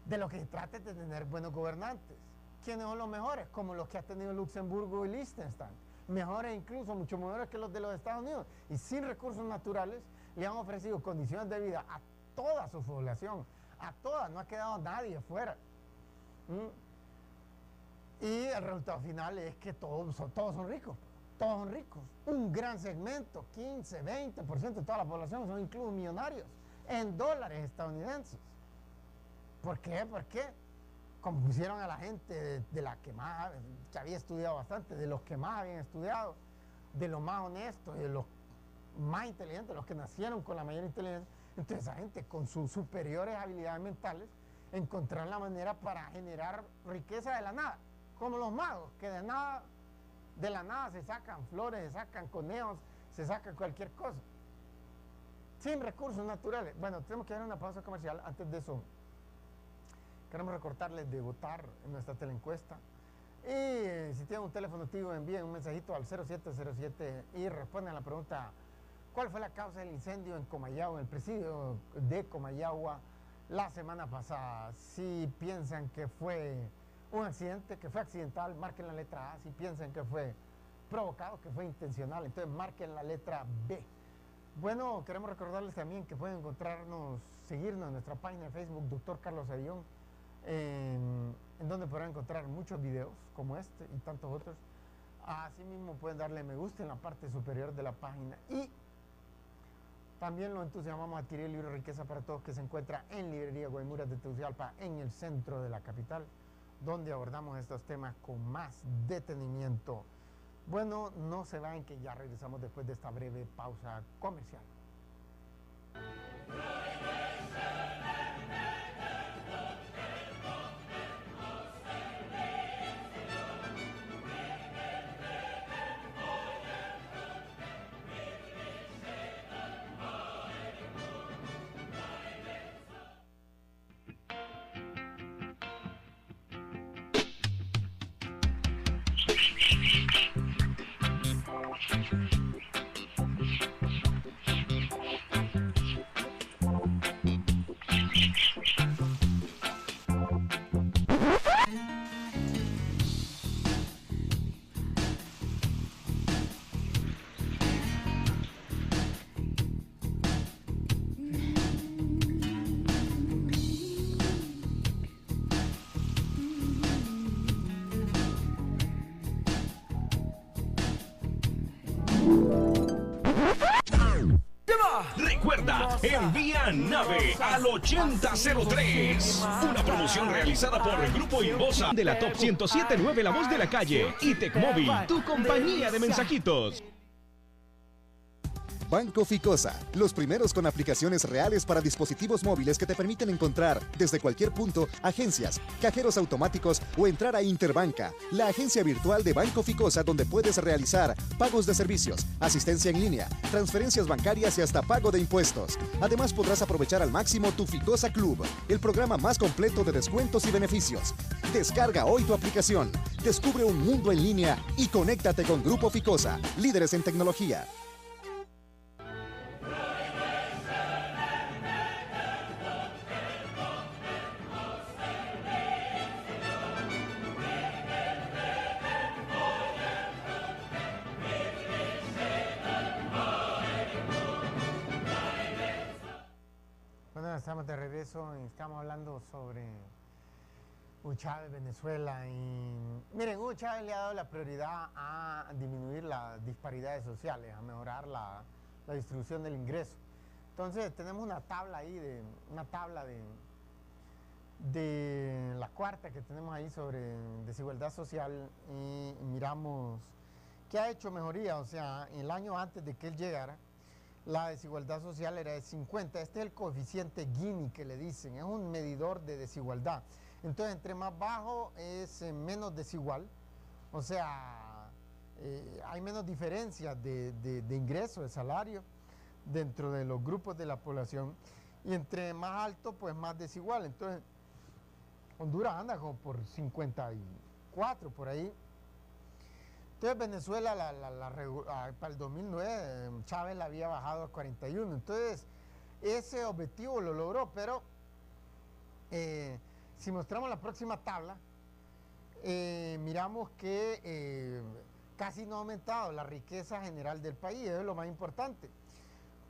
de lo que se trata es de tener buenos gobernantes. ¿Quiénes son los mejores? Como los que ha tenido Luxemburgo y Liechtenstein. Mejores incluso, mucho mejores que los de los Estados Unidos. Y sin recursos naturales, le han ofrecido condiciones de vida a toda su población. A toda, no ha quedado nadie fuera. Y el resultado final es que todos son ricos. Todos son ricos. Un gran segmento, 15, 20% de toda la población son incluso millonarios en dólares estadounidenses. ¿Por qué? Porque como pusieron a la gente de la que más, que había estudiado bastante, de los que más habían estudiado, de los más honestos, de los más inteligentes, los que nacieron con la mayor inteligencia, entonces esa gente con sus superiores habilidades mentales encontraron la manera para generar riqueza de la nada, como los magos, que de la nada se sacan flores, se sacan conejos, se sacan cualquier cosa, sin recursos naturales. Bueno, tenemos que dar una pausa comercial. Antes de eso, queremos recordarles de votar en nuestra teleencuesta. Y si tienen un teléfono tío, envíen un mensajito al 0707 y respondan a la pregunta: ¿cuál fue la causa del incendio en Comayagua, en el presidio de Comayagua la semana pasada? Si piensan que fue un accidente, que fue accidental, marquen la letra A. Si piensan que fue provocado, que fue intencional, entonces marquen la letra B. Bueno, queremos recordarles también que pueden seguirnos en nuestra página de Facebook, Dr. Carlos Ayllón, en donde podrán encontrar muchos videos como este y tantos otros. Asimismo pueden darle me gusta en la parte superior de la página, y también lo entusiasmamos a adquirir el libro Riqueza para Todos, que se encuentra en Librería Guaymuras de Tegucigalpa, en el centro de la capital, donde abordamos estos temas con más detenimiento. Bueno, no se vayan, que ya regresamos después de esta breve pausa comercial. Envía nave al 8003. Una promoción realizada por el Grupo Inbosa De la Top 107.9, La Voz de la Calle. Y Tecmóvil, tu compañía de mensajitos. Banco Ficosa, los primeros con aplicaciones reales para dispositivos móviles que te permiten encontrar desde cualquier punto agencias, cajeros automáticos o entrar a Interbanca, la agencia virtual de Banco Ficosa donde puedes realizar pagos de servicios, asistencia en línea, transferencias bancarias y hasta pago de impuestos. Además podrás aprovechar al máximo tu Ficosa Club, el programa más completo de descuentos y beneficios. Descarga hoy tu aplicación, descubre un mundo en línea y conéctate con Grupo Ficosa, líderes en tecnología. Estamos de regreso y estamos hablando sobre Hugo Chávez, Venezuela. Y miren, Hugo Chávez le ha dado la prioridad a disminuir las disparidades sociales, a mejorar la distribución del ingreso. Entonces tenemos una tabla ahí, de la cuarta que tenemos ahí sobre desigualdad social y miramos qué ha hecho mejoría. O sea, el año antes de que él llegara, la desigualdad social era de 50. Este es el coeficiente Gini que le dicen, es un medidor de desigualdad. Entonces, entre más bajo es menos desigual, o sea, hay menos diferencias de ingreso, de salario dentro de los grupos de la población, y entre más alto, pues más desigual. Entonces, Honduras anda como por 54, por ahí. Entonces Venezuela, para el 2009, Chávez la había bajado a 41. Entonces, ese objetivo lo logró, pero si mostramos la próxima tabla, miramos que casi no ha aumentado la riqueza general del país. Eso es lo más importante.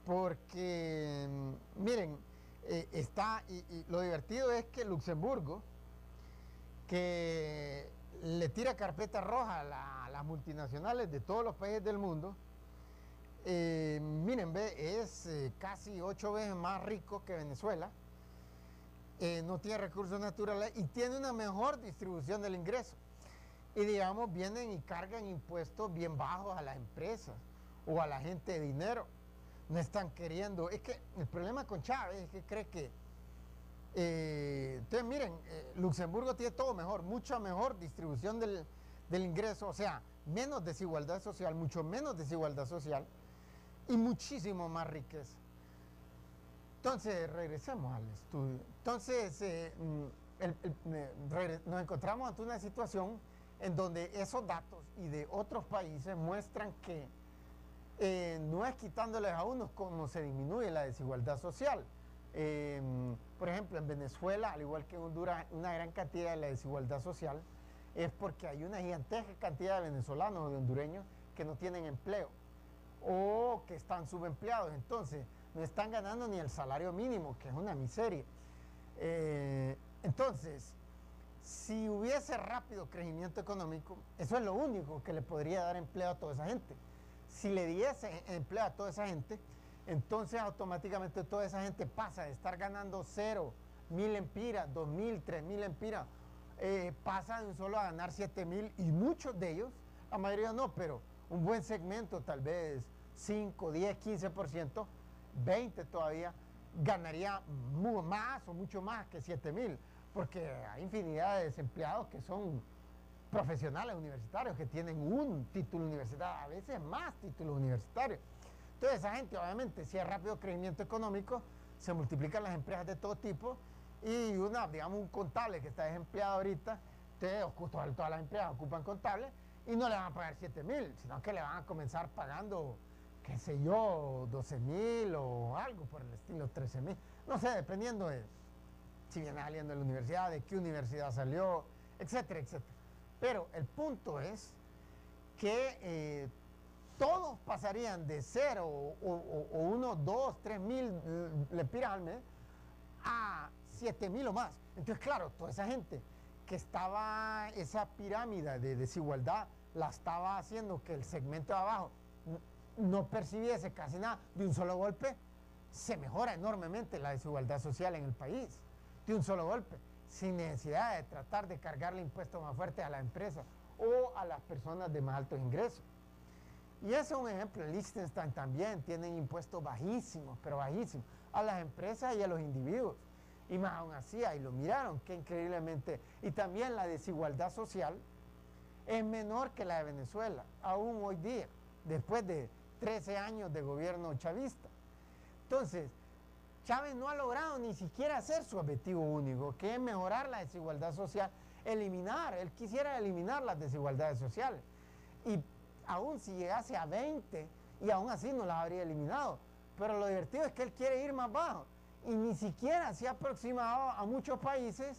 Porque, miren, y lo divertido es que Luxemburgo, que le tira carpeta roja a las multinacionales de todos los países del mundo, miren, es casi 8 veces más rico que Venezuela, no tiene recursos naturales y tiene una mejor distribución del ingreso. Y digamos, vienen y cargan impuestos bien bajos a las empresas o a la gente de dinero. No están queriendo. Es que el problema con Chávez es que cree que entonces miren, Luxemburgo tiene todo mejor, mucha mejor distribución del ingreso, o sea, menos desigualdad social, mucho menos desigualdad social y muchísimo más riqueza. Entonces, regresemos al estudio. Entonces, nos encontramos ante una situación en donde esos datos y de otros países muestran que no es quitándoles a unos como se disminuye la desigualdad social. Por ejemplo, en Venezuela, al igual que en Honduras, una gran cantidad de la desigualdad social es porque hay una gigantesca cantidad de venezolanos o de hondureños que no tienen empleo o que están subempleados. Entonces, no están ganando ni el salario mínimo, que es una miseria. Entonces, si hubiese rápido crecimiento económico, eso es lo único que le podría dar empleo a toda esa gente. Si le diese empleo a toda esa gente, entonces automáticamente toda esa gente pasa de estar ganando 0, 1.000 empiras, 2.000, 3.000 empiras, pasa de un solo a ganar 7.000 y muchos de ellos, la mayoría no, pero un buen segmento, tal vez 5, 10, 15%, 20 todavía, ganaría más o mucho más que 7.000, porque hay infinidad de desempleados que son profesionales universitarios, que tienen un título universitario, a veces más títulos universitarios. Entonces esa gente, obviamente, si hay rápido crecimiento económico, se multiplican las empresas de todo tipo y digamos, un contable que está desempleado ahorita, entonces todas las empresas ocupan contables y no le van a pagar 7.000, sino que le van a comenzar pagando, qué sé yo, 12.000 o algo por el estilo, 13.000, no sé, dependiendo de si viene saliendo de la universidad, de qué universidad salió, etcétera, etcétera. Pero el punto es que todos pasarían de 0 o 1, 2, 3.000 lempiras al mes a 7.000 o más. Entonces, claro, toda esa gente que estaba, esa pirámide de desigualdad, la estaba haciendo que el segmento de abajo no percibiese casi nada de un solo golpe, se mejora enormemente la desigualdad social en el país, de un solo golpe, sin necesidad de tratar de cargarle impuestos más fuertes a la empresa o a las personas de más altos ingresos. Y ese es un ejemplo. Liechtenstein también tienen impuestos bajísimos, pero bajísimos, a las empresas y a los individuos. Y más aún así, ahí lo miraron, que increíblemente. Y también la desigualdad social es menor que la de Venezuela, aún hoy día, después de 13 años de gobierno chavista. Entonces, Chávez no ha logrado ni siquiera hacer su objetivo único, que es mejorar la desigualdad social, él quisiera eliminar las desigualdades sociales. Y aún si llegase a 20, y aún así no las habría eliminado. Pero lo divertido es que él quiere ir más bajo, y ni siquiera se ha aproximado a muchos países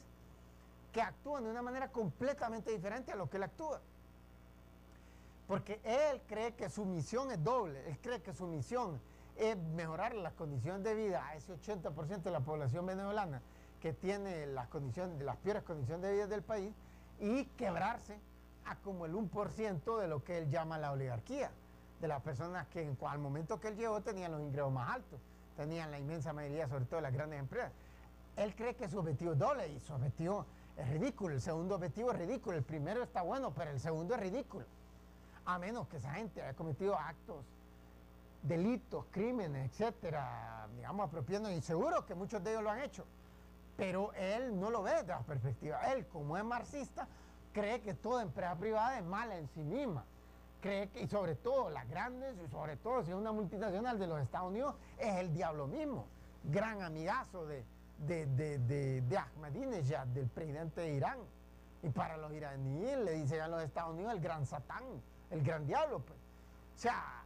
que actúan de una manera completamente diferente a lo que él actúa. Porque él cree que su misión es doble, él cree que su misión es mejorar las condiciones de vida a ese 80% de la población venezolana que tiene las peores condiciones de vida del país, y quebrarse a como el 1% de lo que él llama la oligarquía, de las personas que al momento que él llegó tenían los ingresos más altos, tenían la inmensa mayoría, sobre todo las grandes empresas. Él cree que su objetivo es doble y su objetivo es ridículo. El segundo objetivo es ridículo. El primero está bueno, pero el segundo es ridículo. A menos que esa gente haya cometido actos, delitos, crímenes, etcétera, digamos, apropiando, y seguro que muchos de ellos lo han hecho. Pero él no lo ve desde la perspectiva. Él, como es marxista, cree que toda empresa privada es mala en sí misma. Cree que, y sobre todo las grandes, y sobre todo si es una multinacional de los Estados Unidos, es el diablo mismo. Gran amigazo de Ahmadinejad, del presidente de Irán. Y para los iraníes le dicen a los Estados Unidos el gran Satán, el gran diablo, pues. O sea,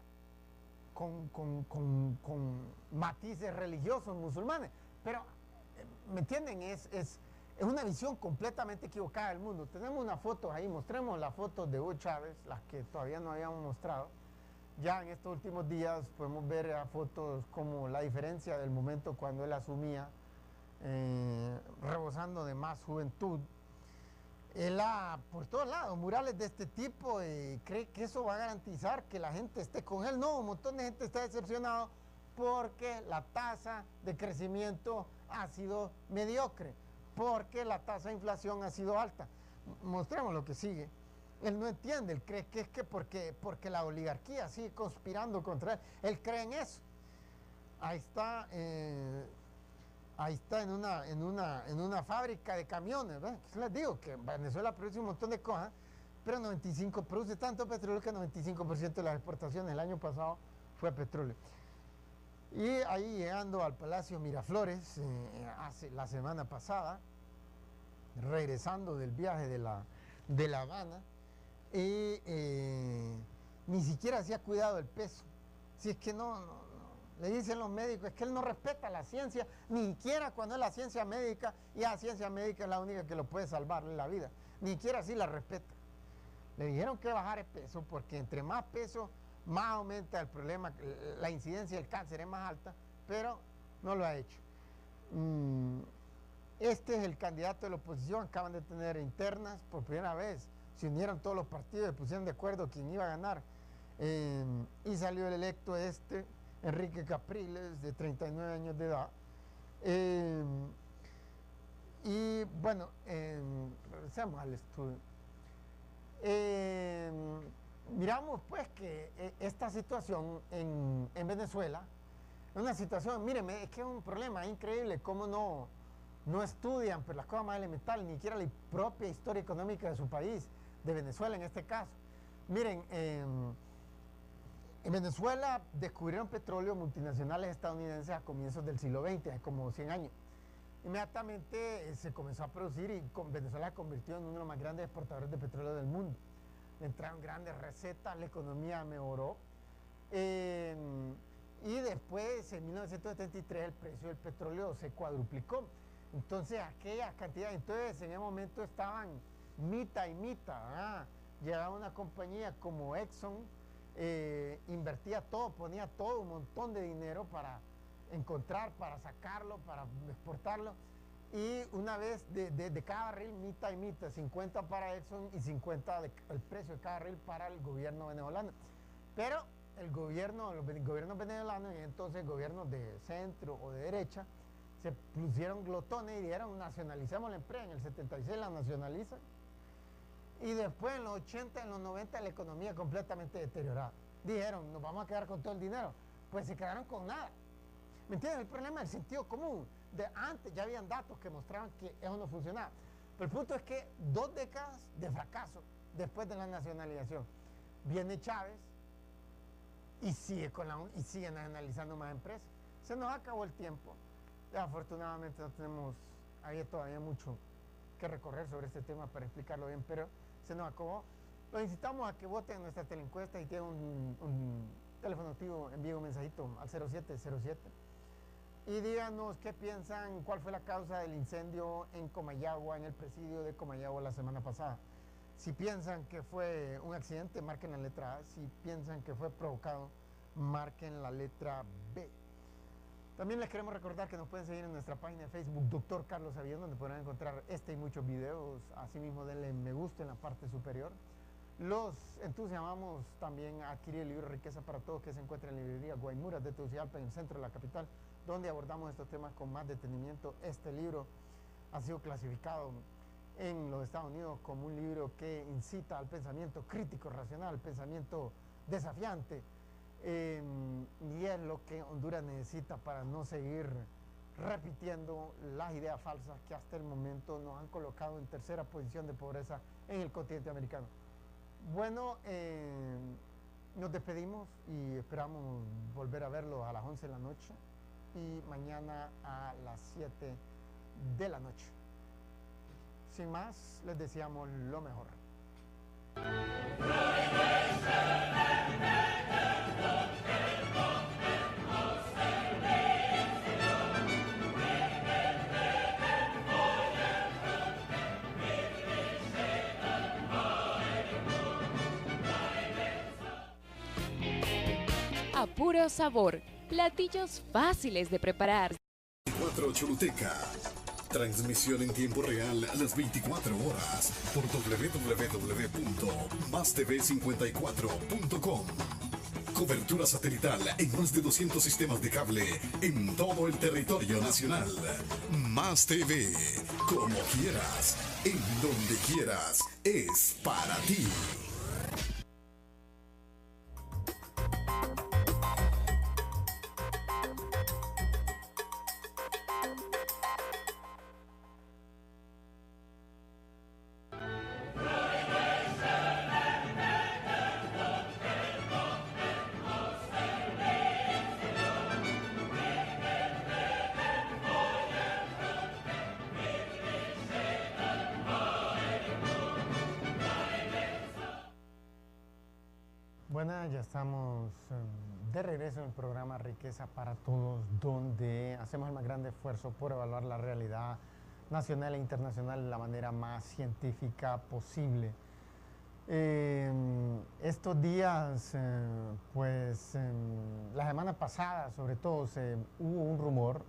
con matices religiosos musulmanes. Pero, ¿me entienden? Es una visión completamente equivocada del mundo. Tenemos unas fotos ahí, mostremos las fotos de Hugo Chávez, las que todavía no habíamos mostrado. Ya en estos últimos días podemos ver fotos como la diferencia del momento cuando él asumía, rebosando de más juventud. Él por todos lados, murales de este tipo, y cree que eso va a garantizar que la gente esté con él. No, un montón de gente está decepcionado porque la tasa de crecimiento ha sido mediocre, porque la tasa de inflación ha sido alta. Mostremos lo que sigue. Él no entiende, él cree que es que porque la oligarquía sigue conspirando contra él. Él cree en eso. Ahí está en una fábrica de camiones, ¿verdad? Les digo que Venezuela produce un montón de cosas, pero produce tanto petróleo que el 95% de las exportaciones el año pasado fue petróleo. Y ahí llegando al Palacio Miraflores, la semana pasada, regresando del viaje de La Habana, ni siquiera se ha cuidado el peso. Si es que no, le dicen los médicos, es que él no respeta la ciencia, ni siquiera cuando es la ciencia médica, y la ciencia médica es la única que lo puede salvarle la vida, ni siquiera así la respeta. Le dijeron que bajar el peso, porque entre más peso, más aumenta el problema, la incidencia del cáncer es más alta, pero no lo ha hecho. Este es el candidato de la oposición, acaban de tener internas por primera vez, se unieron todos los partidos y pusieron de acuerdo quién iba a ganar, y salió el electo Enrique Capriles, de 39 años de edad. Y bueno, regresemos al estudio. Miramos pues que esta situación en Venezuela es una situación, mírenme, es que es un problema, es increíble cómo no estudian pues, las cosas más elementales, ni siquiera la propia historia económica de su país, de Venezuela en este caso. Miren, en Venezuela descubrieron petróleo multinacionales estadounidenses a comienzos del siglo XX, hace como 100 años. Inmediatamente se comenzó a producir y Venezuela se convirtió en uno de los más grandes exportadores de petróleo del mundo. Le entraron grandes recetas, la economía mejoró. Y después, en 1973, el precio del petróleo se cuadruplicó. Entonces, aquellas cantidades, entonces en ese momento estaban mitad y mitad, ¿verdad? Llegaba una compañía como Exxon, invertía todo, ponía todo, un montón de dinero para encontrar, para sacarlo, para exportarlo, y una vez de cada barril, mitad y mitad, 50 para Exxon y 50 el precio de cada barril para el gobierno venezolano. Pero el gobierno, los gobiernos venezolanos, y entonces gobiernos de centro o de derecha, se pusieron glotones y dijeron nacionalicemos la empresa. En el 76 la nacionalizan y después en los 80, en los 90 la economía completamente deteriorada. Dijeron nos vamos a quedar con todo el dinero, pues se quedaron con nada. ¿Me entiendes? El problema del sentido común. De antes ya habían datos que mostraban que eso no funcionaba. Pero el punto es que 2 décadas de fracaso después de la nacionalización. Viene Chávez y sigue y siguen analizando más empresas. Se nos acabó el tiempo. Afortunadamente no tenemos, había todavía mucho que recorrer sobre este tema para explicarlo bien, pero se nos acabó. Los incitamos a que voten en nuestra teleencuesta y tienen un teléfono activo, envíen un mensajito al 0707 y díganos qué piensan, cuál fue la causa del incendio en Comayagua, en el presidio de Comayagua la semana pasada. Si piensan que fue un accidente, marquen la letra A. Si piensan que fue provocado, marquen la letra B. También les queremos recordar que nos pueden seguir en nuestra página de Facebook, Dr. Carlos Avillén, donde podrán encontrar este y muchos videos. Asimismo, denle me gusta en la parte superior. Los entusiasmamos también a adquirir el libro Riqueza para Todos, que se encuentra en la librería Guaymuras de Tegucigalpa, en el centro de la capital, donde abordamos estos temas con más detenimiento. Este libro ha sido clasificado en los Estados Unidos como un libro que incita al pensamiento crítico, racional, al pensamiento desafiante, y es lo que Honduras necesita para no seguir repitiendo las ideas falsas que hasta el momento nos han colocado en tercera posición de pobreza en el continente americano. Bueno, nos despedimos y esperamos volver a verlos a las 11 de la noche y mañana a las 7 de la noche. Sin más, les deseamos lo mejor. A puro sabor, platillos fáciles de preparar. 4 Choluteca. Transmisión en tiempo real a las 24 horas por www.mastv54.com. Cobertura satelital en más de 200 sistemas de cable en todo el territorio nacional. Más TV, como quieras, en donde quieras, es para ti. Buenas, ya estamos de regreso en el programa Riqueza para Todos, donde hacemos el más grande esfuerzo por evaluar la realidad nacional e internacional de la manera más científica posible. Estos días, la semana pasada sobre todo, hubo un rumor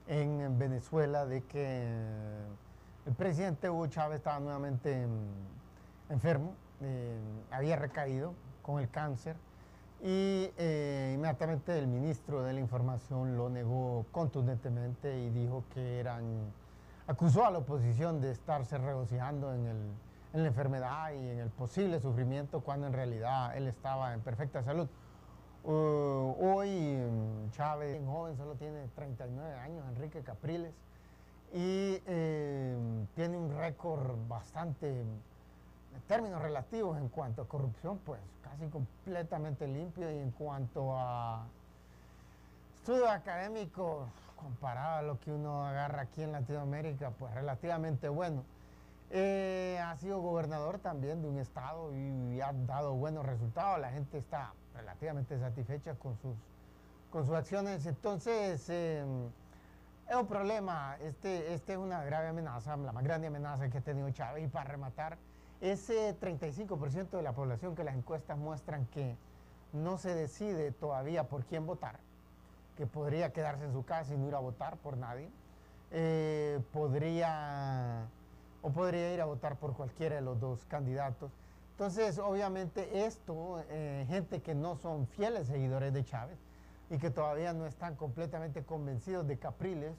en Venezuela de que el presidente Hugo Chávez estaba nuevamente enfermo, había recaído con el cáncer y inmediatamente el ministro de la Información lo negó contundentemente y dijo que acusó a la oposición de estarse regocijando en la enfermedad y en el posible sufrimiento cuando en realidad él estaba en perfecta salud. Hoy Chávez, bien joven, solo tiene 39 años, Enrique Capriles, y tiene un récord bastante, en términos relativos, en cuanto a corrupción, pues casi completamente limpio, y en cuanto a estudios académicos, comparado a lo que uno agarra aquí en Latinoamérica, pues relativamente bueno. Ha sido gobernador también de un estado y ha dado buenos resultados. La gente está relativamente satisfecha con sus acciones. Entonces, es un problema. Este es una grave amenaza, la más grande amenaza que ha tenido Chávez. Y para rematar, ese 35% de la población que las encuestas muestran que no se decide todavía por quién votar, que podría quedarse en su casa y no ir a votar por nadie, podría ir a votar por cualquiera de los dos candidatos. Entonces, obviamente esto, gente que no son fieles seguidores de Chávez y que todavía no están completamente convencidos de Capriles,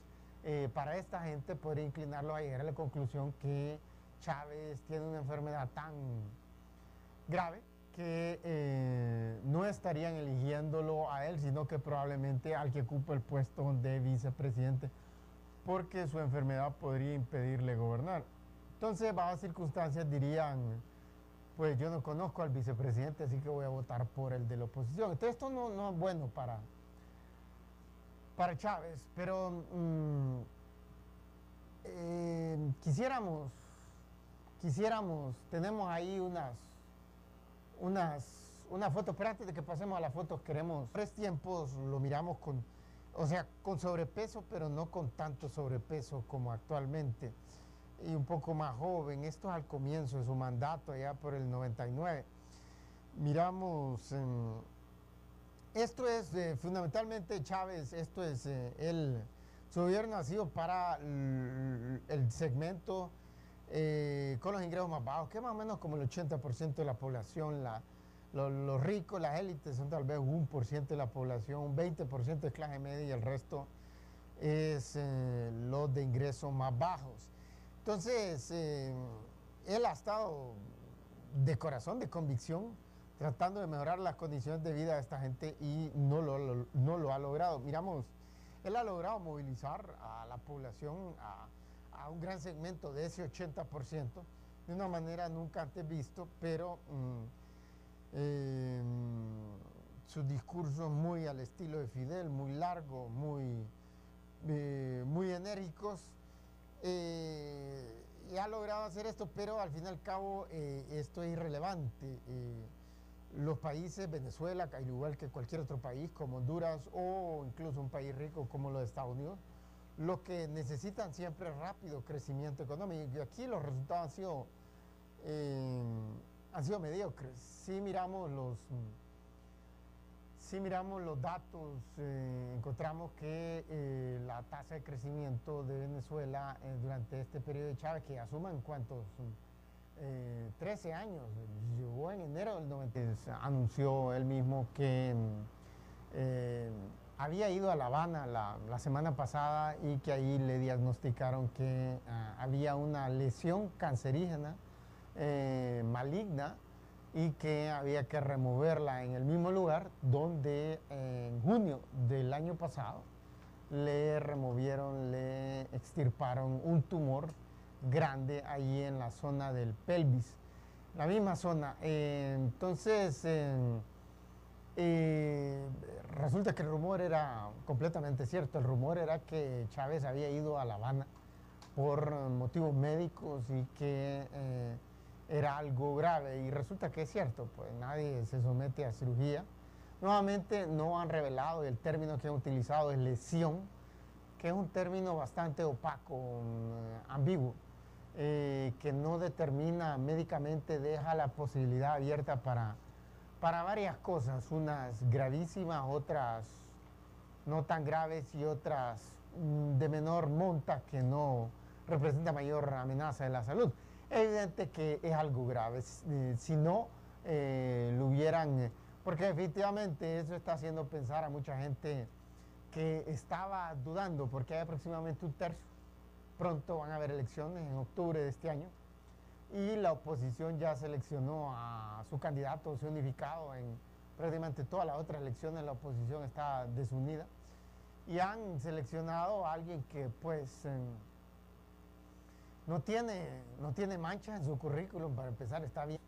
para esta gente podría inclinarlo a llegar a la conclusión que Chávez tiene una enfermedad tan grave que no estarían eligiéndolo a él, sino que probablemente al que ocupa el puesto de vicepresidente, porque su enfermedad podría impedirle gobernar. Entonces, bajo circunstancias dirían, pues yo no conozco al vicepresidente, así que voy a votar por el de la oposición. Entonces, esto no es bueno para Chávez, pero quisiéramos, tenemos ahí una foto, pero antes de que pasemos a la foto, queremos, 3 tiempos lo miramos con sobrepeso, pero no con tanto sobrepeso como actualmente, y un poco más joven. Esto es al comienzo de su mandato, allá por el 99. Miramos, esto es fundamentalmente Chávez, esto es, su gobierno ha sido para el segmento con los ingresos más bajos, que es más o menos como el 80% de la población. Los ricos, las élites son tal vez 1% de la población, un 20% es clase media y el resto es los de ingresos más bajos. Entonces, él ha estado de corazón, de convicción, tratando de mejorar las condiciones de vida de esta gente y no lo ha logrado. Miramos, él ha logrado movilizar a la población, a un gran segmento de ese 80%, de una manera nunca antes visto, pero sus discursos muy al estilo de Fidel, muy largos, muy enérgicos, y ha logrado hacer esto, pero al fin y al cabo esto es irrelevante. Los países, Venezuela, al igual que cualquier otro país, como Honduras o incluso un país rico como los Estados Unidos, lo que necesitan siempre es rápido crecimiento económico. Y aquí los resultados han sido mediocres. Si miramos los datos, encontramos que la tasa de crecimiento de Venezuela durante este periodo de Chávez, que asuman cuántos, 13 años, llegó en enero del 90, anunció él mismo que había ido a La Habana la semana pasada y que ahí le diagnosticaron que había una lesión cancerígena maligna y que había que removerla en el mismo lugar donde en junio del año pasado le extirparon un tumor grande ahí en la zona del pelvis, la misma zona. Entonces, resulta que el rumor era completamente cierto. El rumor era que Chávez había ido a La Habana por motivos médicos y que era algo grave, y resulta que es cierto, pues nadie se somete a cirugía. Nuevamente no han revelado, y el término que han utilizado es lesión, que es un término bastante opaco, ambiguo, que no determina médicamente, deja la posibilidad abierta para varias cosas, unas gravísimas, otras no tan graves y otras de menor monta que no representa mayor amenaza de la salud. Es evidente que es algo grave, si no lo hubieran, porque definitivamente eso está haciendo pensar a mucha gente que estaba dudando, porque hay aproximadamente un tercio, pronto van a haber elecciones en octubre de este año, y la oposición ya seleccionó a su candidato, se ha unificado en prácticamente todas las otras elecciones. La oposición está desunida y han seleccionado a alguien que pues no tiene manchas en su currículum. Para empezar, está bien.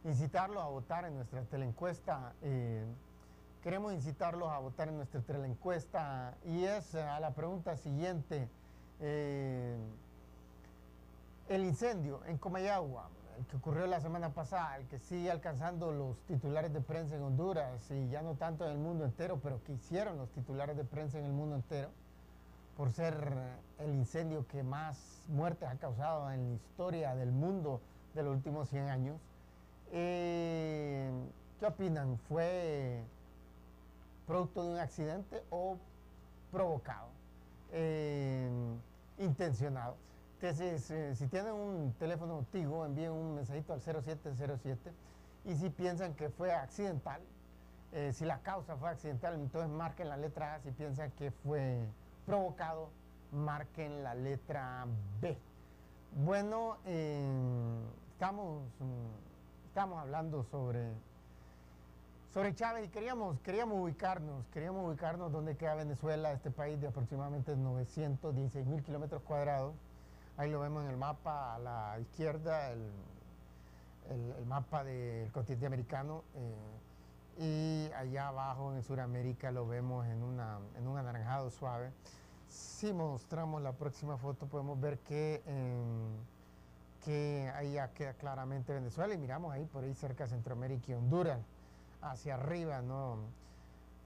Incitarlos a votar en nuestra teleencuesta. Queremos incitarlos a votar en nuestra teleencuesta, y es a la pregunta siguiente. El incendio en Comayagua, el que ocurrió la semana pasada, el que sigue alcanzando los titulares de prensa en Honduras y ya no tanto en el mundo entero, pero que hicieron los titulares de prensa en el mundo entero, por ser el incendio que más muertes ha causado en la historia del mundo de los últimos 100 años. ¿Qué opinan? ¿Fue producto de un accidente o provocado, intencionado? Entonces, si tienen un teléfono Tigo, envíen un mensajito al 0707 y si piensan que fue accidental, si la causa fue accidental, entonces marquen la letra A. Si piensan que fue provocado, marquen la letra B. Bueno, estamos hablando sobre Chávez y queríamos ubicarnos donde queda Venezuela, este país de aproximadamente 916.000 kilómetros cuadrados. Ahí lo vemos en el mapa a la izquierda, el mapa del continente americano, y allá abajo en Sudamérica lo vemos en un anaranjado suave. Si mostramos la próxima foto podemos ver que ahí ya queda claramente Venezuela y miramos ahí por ahí cerca de Centroamérica y Honduras, hacia arriba, ¿no?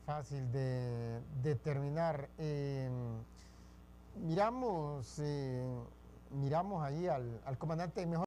Fácil de determinar. Miramos ahí al comandante, mejor